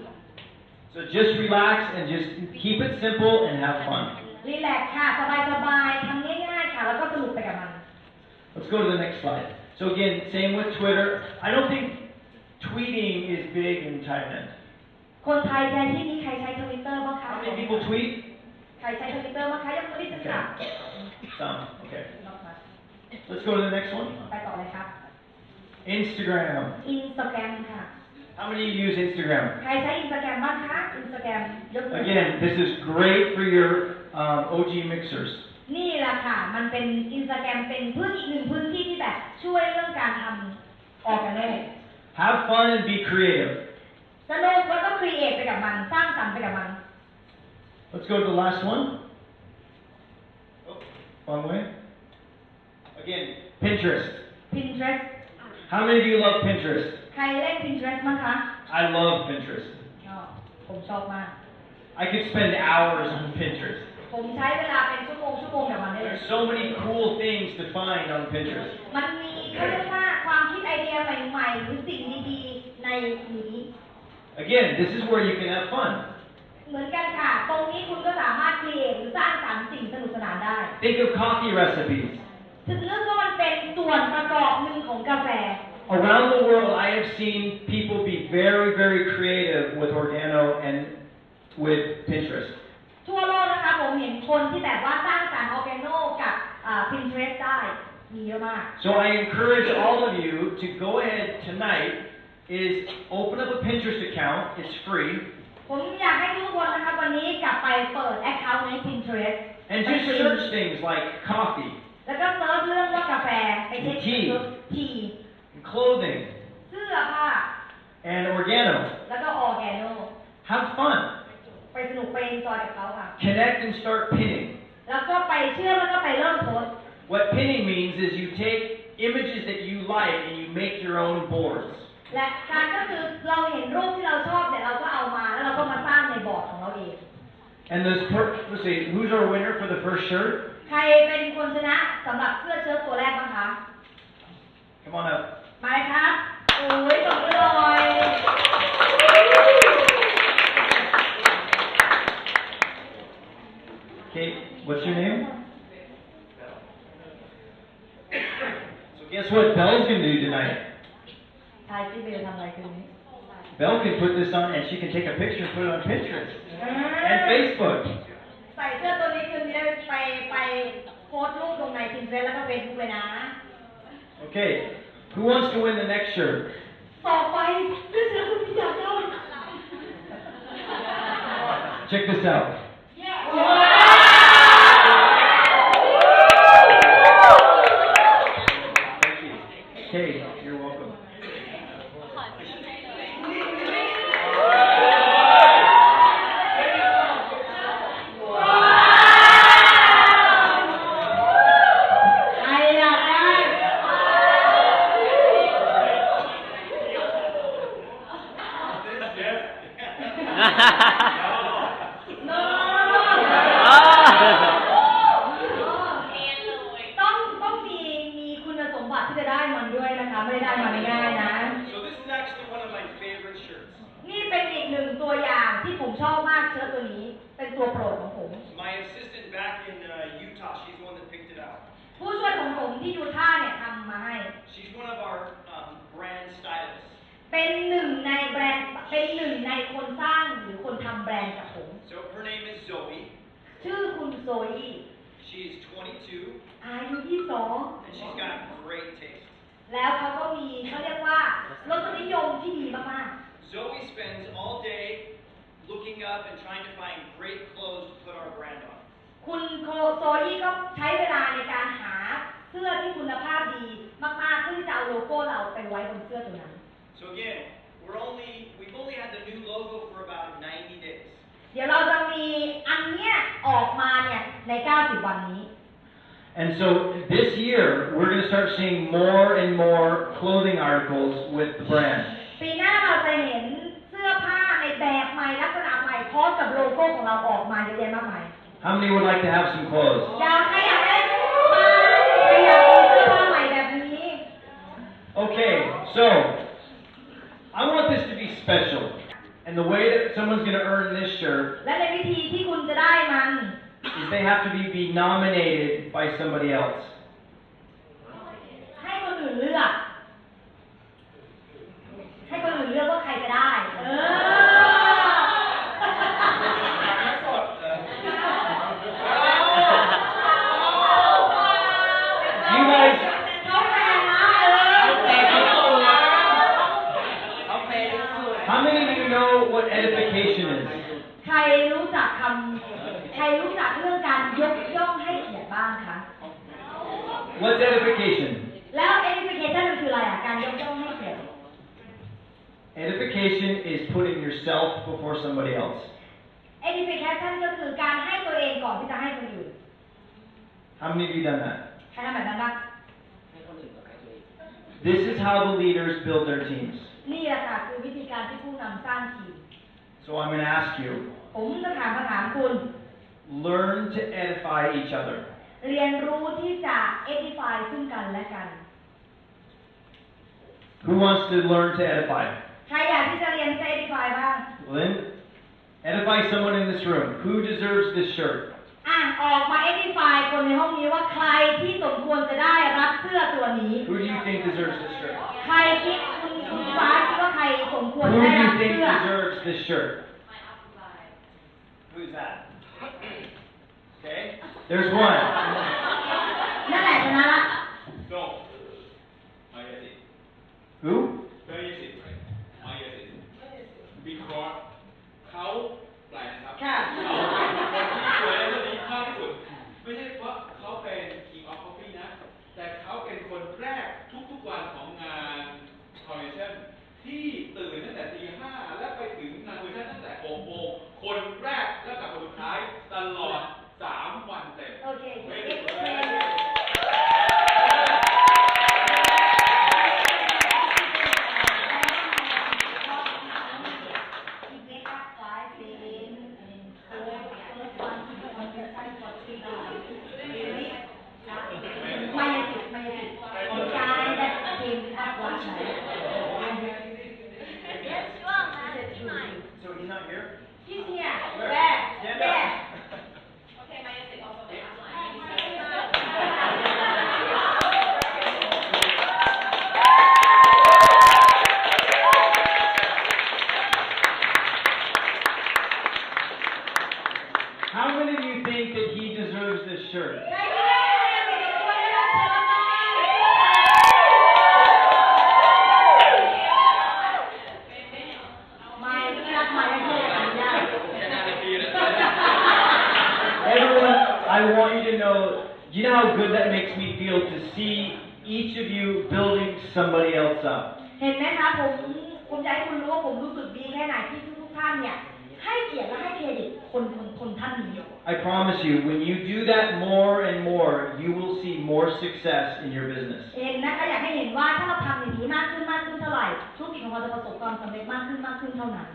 So just relax and just keep it simple and have fun. รีแลกซ์ค่ะสบายๆทำง่ายๆค่ะแล้วก็สนุกไปกับมัน Let's go to the next slide. So again, same with Twitter. I don't think tweeting is big in Thailand. คนไทยในที่นี้ใครใช้ทวิตเตอร์บ้างคะ How many people tweet? ใครใช้ทวิตเตอร์บ้างคะยกมือขึ้นค่ะ Some. Okay. Let's go to the next one. ไปต่อเลยครับ Instagram. อินสตาแกรมค่ะ How many of you use Instagram? ใครใช้อินสตาแกรมบ้างคะอินสตาแกรมยกมือ Again, this is great for your OG mixers. นี่แหละค่ะมันเป็นอินสตาแกรมเป็นอีกหนึ่งพื้นที่ที่แบบช่วยเรื่องการทำออร์แกเน Have fun and be creative. สนุกแล้วก็ครีเอทไปกับมันสร้างสรรค์ไปกับมัน Let's go to the last one. Oh, wrong way. Again, Pinterest. Pinterest How many of you love Pinterest? ใครเล่น Pinterest บ้างคะ I love Pinterest. ผมชอบมาก I could spend hours on Pinterest. ผมใช้เวลาเป็นชั่วโมงกับมันได้เลย so many cool things to find on Pinterest. มันมีเขาเรียกว่าความคิดไอเดียใหม่ๆหรือสิ่งดีๆในนี้ Again, this is where you can have fun. เหมือนกันค่ะ ตรงนี้คุณก็สามารถครีเอทหรือสร้างสรรค์สิ่งสนุกสนานได้ Think of coffee recipes. ถึงเรื่องว่ามันเป็นส่วนประกอบหนึ่งของกาแฟ Around the world, I have seen people be very, very creative with Organo and with Pinterest. ทั่วโลกนะคะผมเห็นคนที่แบบว่าสร้างสรรค์ออร์แกโนกับPinterest ได้มีเยอะมาก So I encourage all of you to go ahead tonight is open up a Pinterest account. It's free. ผมอยากให้ทุกคนนะคะวันนี้กลับไปเปิด account ใน Pinterest And just search things like coffee, แล้วก็เซิร์ชเรื่องว่ากาแฟไปเช็คที and clothing, เสื้อผ้า and Organo. แล้วก็ออร์แกโน Have fun. ไปสนุกไปเอนจอยกับเขาค่ะ Connect and start pinning. แล้วก็ไปเชื่อมแล้วก็ไปเริ่มโพสต์ What pinning means is you take images that you like and you make your own boards. และการก็คือเราเห็นรูปที่เราชอบเนี่ยเราก็เอามาแล้วเราก็มาสร้างในบอร์ดของเราเอง And let's see, who's our winner for the first shirt? ใครเป็นคนชนะสำหรับเสื้อเชิ้ตตัวแรกบ้างคะ Come on up. มาเลยครับโอ้ยตบมือหน่อย Okay, what's your name? So guess what Belle's gonna do tonight? ทายที่เบลทำอะไรคืนนี้ Belle can put this on and she can take a picture and put it on Pinterest and Facebook. ใส่เสื้อตัวนี้คืนนี้ไปโพสต์รูปลงใน Pinterest แล้วก็ Facebook เลยนะ Okay, who wants to win the next shirt? ต่อไปเสื้อเชิ้ตคุณพี่อยากได้ Check this out. Thank you. Okay, you're welcome. ใครอยากได้ ต้องมีคุณสมบัติที่จะได้มันด้วยนะคะไม่ได้ได้มาง่ายๆนะ So this is actually one of my favorite shirts. นี่เป็นอีกหนึ่งตัวอย่างที่ผมชอบมากเชิ้ตตัวนี้เป็นตัวโปรดของผม My assistant back in Utah, she's the one that picked it out. ผู้ช่วยของผมที่ยูทาห์เนี่ยทำมาให้ She's one of our brand stylists. เป็นหนึ่งในแบรนด์เป็นหนึ่งในคนสร้างหรือคนทำแบรนด์กับผม So her name is Zoe. ชื่อคุณโซอี้ She is 22, อายุ22 and she's got great taste. แล้วเขาก็มีเขาเรียกว่ารสนิยมที่ดีมาก Zoe spends all day looking up and trying to find great clothes to put our brand on. ๆคุณโซอี้ก็ใช้เวลาในการหาเสื้อที่คุณภาพดีมากๆเพื่อที่จะเอาโลโก้เราไปไว้บนเสื้อตัวนั้น So again, we've only had the new logo for about 90 days. เดี๋ยวเราจะมีอันเนี้ยออกมาเนี่ยใน 90 วันนี้ And so this year, we're going to start seeing more and more clothing articles with the brand. ปีหน้าเราจะเห็นเสื้อผ้าในแบบใหม่ลักษณะใหม่พร้อมกับโลโก้ของเราออกมาเยอะแยะมากมาย How many would like to have some clothes? อยากให้อยากได้เสื้อผ้าใครอยากมีเสื้อผ้าใหม่แบบนี้ Okay, so I want this to be special. And the way that someone's going to earn this shirt และในวิธีที่คุณจะได้มัน is they have to be nominated by somebody else. ให้คนอื่นเลือก ให้คนอื่นเลือกว่าใครจะได้ You guys, เขาแข่งนะ how many of you know what edification is? ใครรู้จักเรื่องการยกย่องให้เกียรติบ้างคะ What's edification? แล้ว edification มันคืออะไรอ่ะ การยกย่องให้เกียรติ Edification is putting yourself before somebody else. edification ก็คือการให้ตัวเองก่อนที่จะให้คนอื่น How many of you done that? ใครทำแบบนั้นบ้าง This is how the leaders build their teams. นี่แหละค่ะคือวิธีการที่ผู้นำสร้างทีม So I'm going to ask you, ผมจะถามคำถามคุณ learn to edify each other. เรียนรู้ที่จะ edify ซึ่งกันและกัน Who wants to learn to edify? ใครอยากที่จะเรียนที่จะ edify บ้าง Lynn, edify someone in this room. Who deserves this shirt? ออกมา edify คนในห้องนี้ว่าใครที่สมควรจะได้รับเสื้อตัวนี้ Who do you think deserves this shirt? ใครคิดคุณฟ้าคิดว่าใครสมควร Who ได้ do รั you บ think เสื้อ deserves this shirt? Who's that? Okay. There's one. นั่นแหละชนะละ No. My yes is. Who? Very easy. My yes is. Because เขาแปลนะครับ ค่ะ เขาเป็นคนที่สวยและดีมากที่สุด ไม่ใช่เพราะเขาเป็น King of Coffee นะ แต่เขาเป็นคนแรกทุกๆวันของงาน Convention ที่ตื่นตั้งแต่ตี 5 และไปถึงงาน Convention ตั้งแต่ 6 โมง คนแรกและกับคนสุดท้ายตลอด 3 วันเต็ม โอเค ไม่ได้ So he's not here? He's here. Where? Stand Where? up. How many of you think that he deserves this shirt? Everyone, I want you to know, do you know how good that makes me feel to see each of you building somebody else up? เห็นไหมคะผมจะให้คุณรู้ว่าผมรู้สึกดีแค่ไหนที่ทุกท่านเนี่ยให้เกียรติและให้เครดิตคนท่านนี้ I promise you, when you do that more and more, you will see more success in your business. เห็นนะคะอยากให้เห็นว่าถ้าเราทำอย่างนี้มากขึ้นเท่าไหร่ธุรกิจของเราจะประสบความสำเร็จมากขึ้นเท่านั้น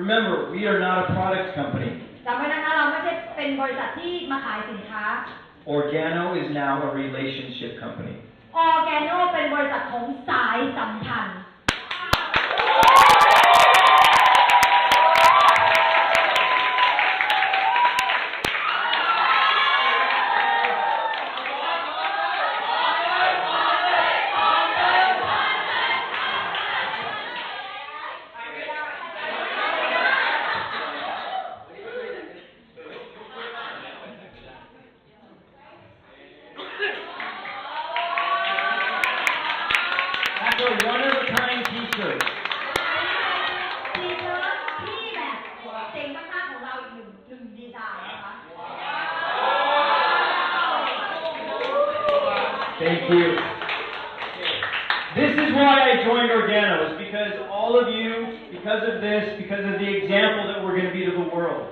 Remember, we are not a product company. จำไว้นะคะเราไม่ใช่เป็นบริษัทที่มาขายสินค้า Organo is now a relationship company. Organo เป็นบริษัทของสายสัมพันธ์ That's a one-of-a-kind T-shirt. ทีเชิ้ตที่แบบเจ๋งมากๆของเราอีกหนึ่งดีไซน์นะคะ Thank you. This is why I joined Organo, is because all of you, because of this, because of the example that we're going to be to the world,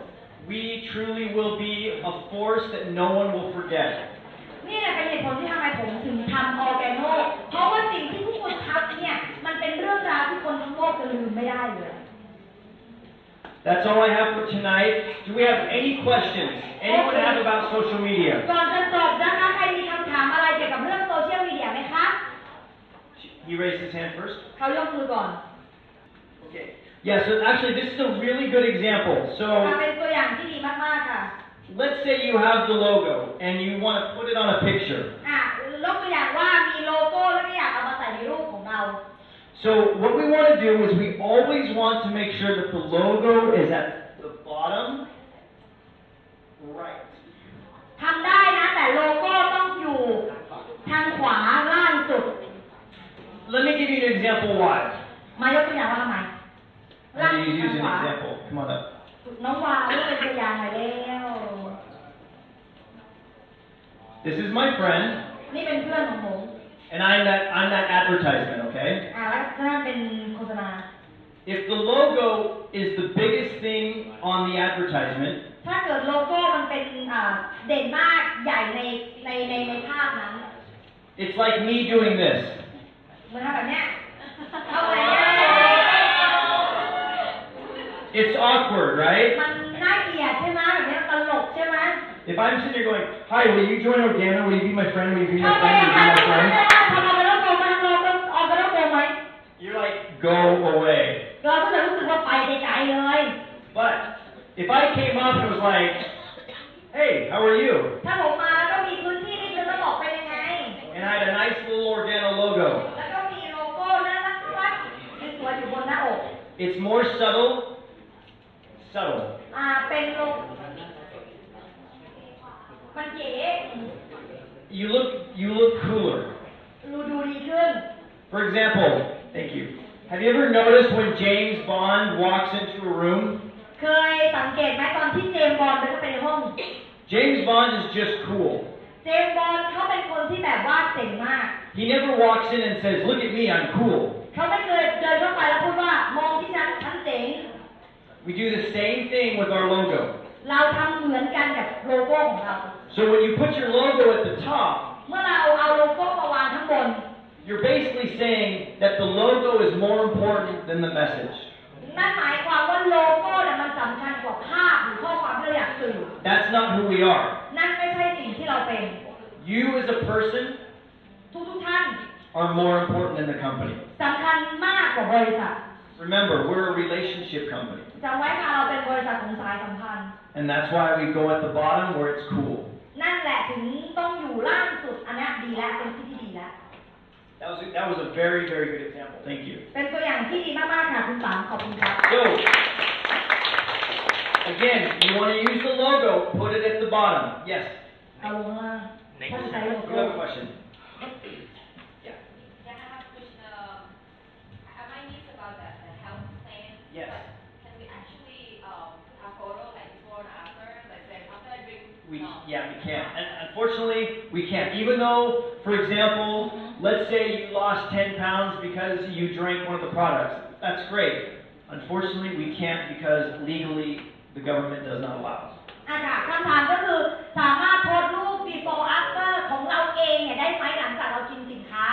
we truly will be a force that no one will forget. นี่แหละเป็นเหตุผลที่ทำไมผมถึงทำ Organo เพราะว่าสิ่งที่ทุกคนทำเนี่ยมันเป็นเรื่องราวที่คนทั้งโลกจะลืมไม่ได้เลย That's all I have for tonight. Do we have any questions? Anyone have about social media? ก่อนจะจบนะคะใครมีคำถามอะไรเกี่ยวกับเรื่องโซเชียลมีเดียไหมคะ He raised his hand first. เขายกมือก่อน Okay. Yeah, so actually this is a really good example. So เป็นตัวอย่างที่ดีมากๆค่ะ let's say you have the logo and you want to put it on a picture. ยกตัวอย่างว่ามีโลโก้แล้วก็อยากเอามาใส่ในรูปของเรา So what we want to do is we always want to make sure that the logo is at the bottom right. ทำได้นะแต่โลโก้ต้องอยู่ทางขวาล่างสุด Let me give you an example why. มายกตัวอย่างว่าทำไมล่าง Let สุ me ดทาง use ข an วา example. Come on up. น้องวาวนี่เป็นตัวอย่างหน่อยแล้ว This is my friend, นี่เป็นเพื่อนของผม and I'm that advertisement, okay? แล้วก็นั่นเป็นโฆษณา If the logo is the biggest thing on the advertisement, ถ้าเกิดโลโก้มันเป็นเด่นมากใหญ่ในภาพนั้น it's like me doing this. เหมือนทำแบบเนี้ยเข้าไปเนี่ย It's awkward, right? มันน่าเกลียดใช่ไหมแบบนี้ตลกใช่ไหม If I'm sitting there going, hi, will you join Organo? Will you be my friend? Will you be ถ้า my ไป friend? Will หา you be ที่ my คุณ friend? ได้ทำอะไรต้องโกงไหมเราต้องออกก็ต้องโกงไหม You're like, go away. เราก็จะรู้สึกว่าไปไกลๆเลย But if I came up and was like, hey, how are you? ถ้าผมมาแล้วก็มีพื้นที่นิดนึงแล้วบอกไปยังไง And I had a nice little Organo logo. แล้วก็มีโลโก้น่ารักสวยๆอยู่บนหน้าอก It's more subtle. เป็นโลมันเก๋ You look cooler. ดูดีขึ้น For example, thank you. Have you ever noticed when James Bond walks into a room? เคยสังเกตไหมตอนที่เจมส์บอนด์เดินเข้าไปในห้อง James Bond is just cool. เจมส์บอนด์เขาเป็นคนที่แบบว่าเจ๋งมาก He never walks in and says, look at me, I'm cool. เขาไม่เคยเดินเข้าไปแล้วพูดว่ามองที่ฉันเจ๋ง We do the same thing with our logo. เราทำเหมือนกันกับโลโก้ของเรา So when you put your logo at the top, เมื่อเราเอาโลโก้มาวางข้างบน you're basically saying that the logo is more important than the message. นั่นหมายความว่าโลโก้เนี่ยมันสำคัญกว่าภาพหรือข้อความที่เราอยากสื่อ That's not who we are. นั่นไม่ใช่สิ่งที่เราเป็น You as a person ทุกท่าน are more important than the company. สำคัญมากกว่าบริษัท Remember, we're a relationship company. จำไว้ค่ะเราเป็นบริษัทของสายสัมพันธ์ And that's why we go at the bottom where it's cool. นั่นแหละถึงต้องอยู่ล่างสุดอันนี้ดีแล้วเป็นที่ดีแล้ว That was a very, very good example. Thank you. เป็นตัวอย่างที่ดีมากๆค่ะคุณสามขอบคุณครับ So, again, you want to use the logo, put it at the bottom. Yes. เอาลงข้างล่างถ้าจะใช้โล You โก้ have a question? Yeah, I have a question. I might miss about the health plan. Yes. But can we actually put a photo like before and after? Like say after I drink. Yeah, we can't. And unfortunately, we can't. Even though, for example, let's say you lost 10 pounds because you drank one of the products. That's great. Unfortunately, we can't because legally the government does not allow us. ค่ะคำถามก็คือสามารถโพสต์รูป before after ของเราเองเนี่ยได้ไหมหลังจากเรากินสินค้า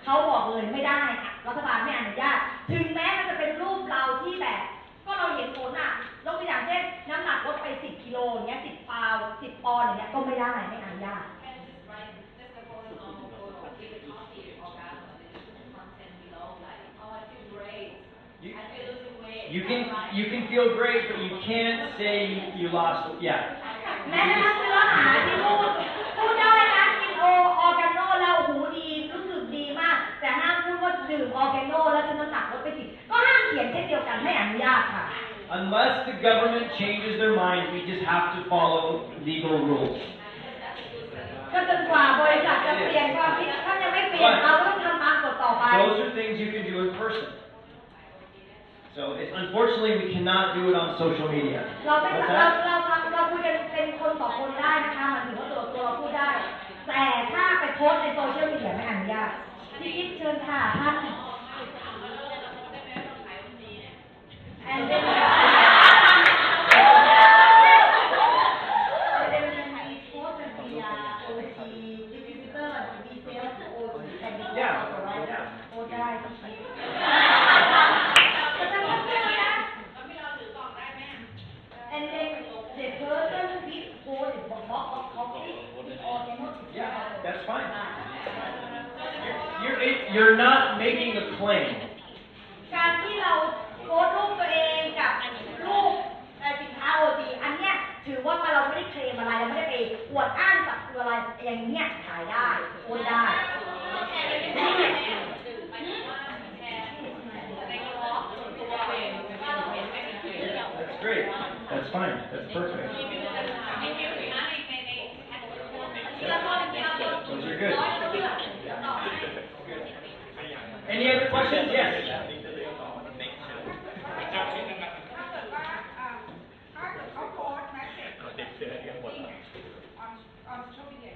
เขาบอกเลยไม่ได้ค่ะรัฐบาลไม่อนุญาตถึงแม้มันจะเป็นรูปเราที่แบบก็เราเห็นผลยกตัวอย่างเช่นน้ำหนักลดไป10กิโลอย่างเงี้ย10 ปอนด์อย่างเงี้ยก็ไม่ได้ไม่อนุญาต And just write just a photo normal photo with the coffee organo and then just put the content below like oh I feel great. I feel losing weight. You can feel great, but you can't say you lost. Yeah. แม้กระทั่งเนื้อหาที่พูดได้นะกินออร์แกโนแล้วหูดีรู้สึกดีมากแต่ห้ามพูดว่าดื่มออร์แกโนแล้วจะน้ำหนักลดไป10ก็ห้ามเขียนเช่นเดียวกันไม่อนุญาตค่ะ Unless the government changes their mind, we just have to follow legal rules. ก็จนกว่าบริษัทจะเปลี่ยนความคิดถ้ายังไม่เปลี่ยนเราก็ต้องทำตามกฎต่อไป Those are things you can do in person. So unfortunately, we cannot do it on social media. เราไม่ What's เรา that? เราคุยกันเป็นคนต่อคนได้นะคะมันถือว่าตัวเราพูดได้ แต่ถ้าไปโพสต์ในโซเชียลมีเดียไม่อนุญาตพี่คิดเชิญค่ะท่าน And then we post and we OT distributor we sell to OT and we Yeah, right? yeah. โอ้ได้ต้องคิดแต่ถ้าไม่ได้นะ And then the person with post the box of coffee or cannot Yeah, that's fine. You're not making a claim. การที่เราโพสต์รูปตัวเองกับรูปสินค้า OT อันเนี้ยถือว่าเราไม่ได้เคลมอะไรเราไม่ได้ไปอวดอ้างสักตัวอะไรอย่างเงี้ยขายได้โพสต์ได้ That's great. That's fine. That's perfect. Those are good. Any other questions? Yes. ถ้าเกิดเขาโพสต์แมสเสจon social media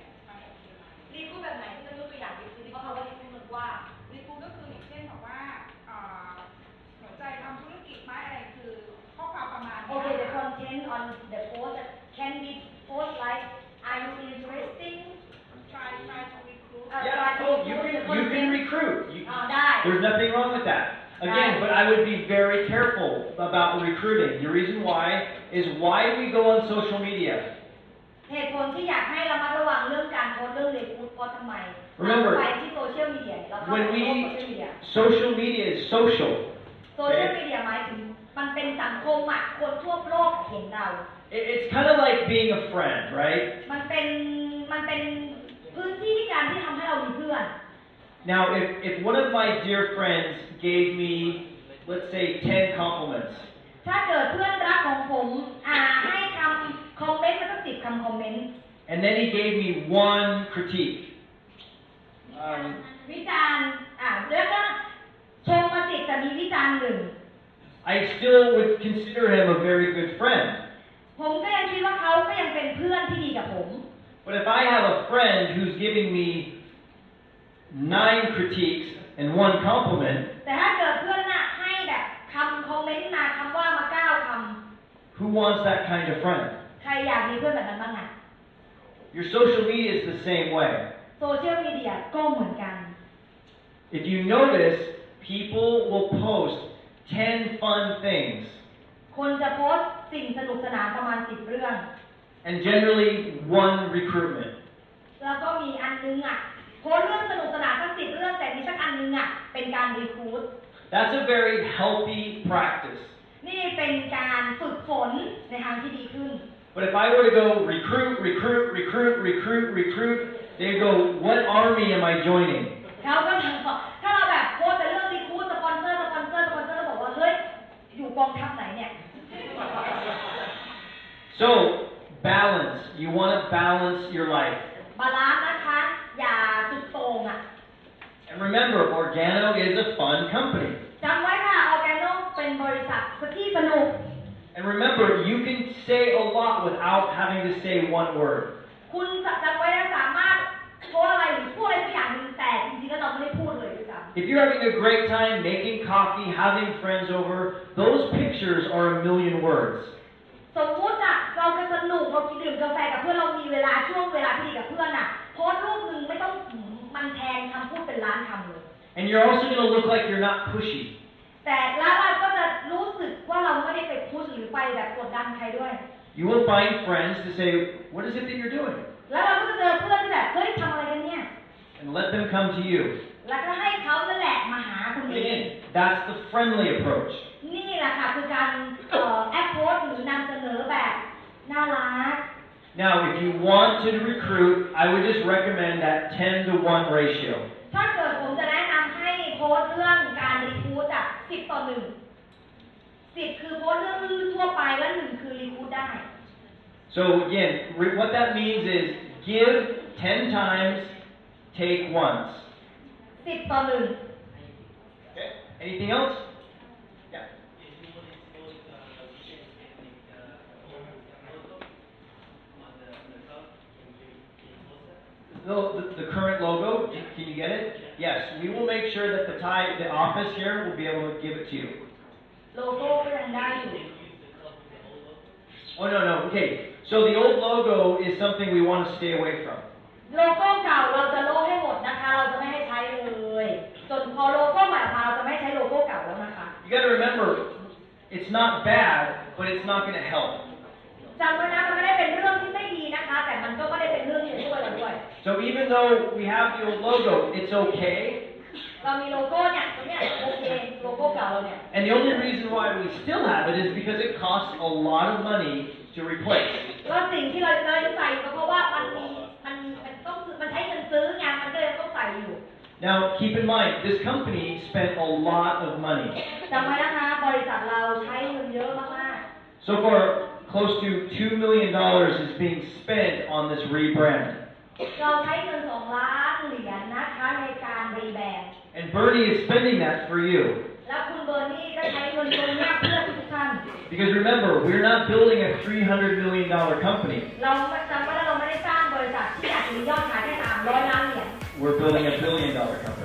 รีพูดแบบไหนที่จะยกตัวอย่างดีคือที่เขาว่ารีพูดมันว่า รีพูดก็คืออย่างเช่นแบบว่าหัวใจทำธุรกิจไหมอะไรคือข้อความประมาณนี้ Okay, the content on the post that can be post like, are you interesting? try to recruit Yeah, oh, you can recruit.ได้ There's nothing wrong with that. Again, but I would be very careful about recruiting. The reason why is why do we go on social media? เหตุผลที่อยากให้ระมัดระวังเรื่องการโพสต์เรื่องรีคูดเพราะทำไม Remember ไปที่โซเชียลมีเดียเราเข้า when ไป we โซเชียลมีเดีย social media is social. โซเชียลมีเดียหมายถึงมันเป็นสังคมอ่ะคนทั่วโลกเห็นเรา It's kind of like being a friend, right? มันเป็นพื้นที่การที่ทำให้เรามีเพื่อน Now, if one of my dear friends gave me, let's say, 10 compliments, ถ้าเกิดเพื่อนรักของผมให้คำคอมเมนต์มาสัก10 คำคอมเมนต์ and then he gave me one critique, วิจารณ์แล้วก็ชมมา10แต่มีวิจารณ์1 I still would consider him a very good friend. ผมก็ยังคิดว่าเขาก็ยังเป็นเพื่อนที่ดีกับผม But if I have a friend who's giving me 9 critiques and 1 compliment, แต่ถ้าเกิดเพื่อนให้แบบคำคอมเมนต์มาคำว่ามา9 คำ who wants that kind of friend? ใครอยากมีเพื่อนแบบนั้นบ้างอ่ะ Your social media is the same way. โซเชียลมีเดียก็เหมือนกัน If you notice, people will post 10 fun things, คนจะโพสต์สิ่งสนุกสนานประมาณ10 เรื่อง and generally 1 recruitment. แล้วก็มีอันนึงโพสต์เรื่องสนุกสนานสัก10 เรื่องแต่มีสักอันนึงเป็นการรีคูด That's a very healthy practice. นี่เป็นการฝึกฝนในทางที่ดีขึ้น But if I were to go recruit, they go, what army am I joining? เขาก็ถ้าเราแบบโพสต์แต่เรื่องรีคูดสปอนเซอร์แล้วบอกว่าเฮ้ยอยู่กองทัพไหนเนี่ย So, balance. You want to balance your life. บาลานซ์นะคะอย่าสุดโต่งAnd remember, Organo is a fun company. จำไว้ค่ะ Organo เป็นบริษัทที่สนุก And remember, you can say a lot without having to say 1 word. คุณจำไว้นะสามารถโพสอะไรหรือพูดอะไรสักอย่างหนึ่งแต่จริงๆแล้วเราไม่ได้พูดเลยด้วยซ้ำ If you're having a great time making coffee, having friends over, those pictures are a million words. สมมุติเราก็สนุกเรากินดื่มกาแฟกับเพื่อนเรามีเวลาช่วงเวลาที่ดีกับเพื่อนโพสต์รูปหนึ่งไม่ต้องมันแทนคำพูดเป็นล้านคำเลย And you're also going to look like you're not pushy. แต่แล้วเราก็จะรู้สึกว่าเราไม่ได้ไปพุชหรือไปแบบกดดันใครด้วย You will find friends to say, what is it that you're doing? แล้วเราก็จะเจอเพื่อนที่แบบเฮ้ยทำอะไรกันเนี่ย And let them come to you. แล้วก็ให้เขานั่นแหละมาหาคุณเอง That's the friendly approach. นี่แหละค่ะคือการแอปโพสหรือนำเสนอแบบน่ารัก Now, if you want to recruit, I would just recommend that 10-to-1 ratio. ถ้าเกิดผมจะแนะนำให้โพสต์เรื่องการรีคูด10:1 10คือโพสต์เรื่องทั่วไปและ1คือรีคูดได้ So again, what that means is give 10 times, take once. 10:1 Okay. Anything else? Yeah. The current logo, can you get it? Yes, we will make sure that the office here will be able to give it to you. โลโก้ก็ยังได้อยู่ Oh, no. Okay. So the old logo is something we want to stay away from. โลโก้เก่าเราจะโลให้หมดนะคะเราจะไม่ให้ใช้เลยจนพอโลโก้ใหม่ออกมาเราจะไม่ใช้โลโก้เก่าแล้วนะคะ You got to remember, it's not bad, but it's not going to help. จำไว้นะมันไม่ได้เป็นเรื่องที่ไม่ดีนะคะแต่มันก็ไม่ได้เป็นเรื่องที่จะช่วยเราด้วย So even though we have the old logo, it's okay. เรามีโลโก้เนี่ยตรงเนี้ยโอเคโลโก้เก่าเราเนี่ย And the only reason why we still have it is because it costs a lot of money to replace. ก็สิ่งที่เราใส่ก็เพราะว่ามันต้องมันใช้เงินซื้อไงมันก็เลยต้องใส่อยู่ Now, keep in mind, this company spent a lot of money. จำไว้นะคะบริษัทเราใช้เงินเยอะมาก So far, close to $2 million is being spent on this rebrand. ๆเราใช้เงิน2 ล้านเหรียญนะคะในการรีแบรนด์ And Bernie is spending that for you. แล้วคุณเบอร์นี่ก็ใช้เงินตรงนี้เพื่อทุกท่าน Because remember, we're not building a $300 million company. เราจำไว้แล้วเราไม่ได้สร้างบริษัทที่อยากมียอดขายแค่300 ล้านเหรียญ We're building a $1 billion company.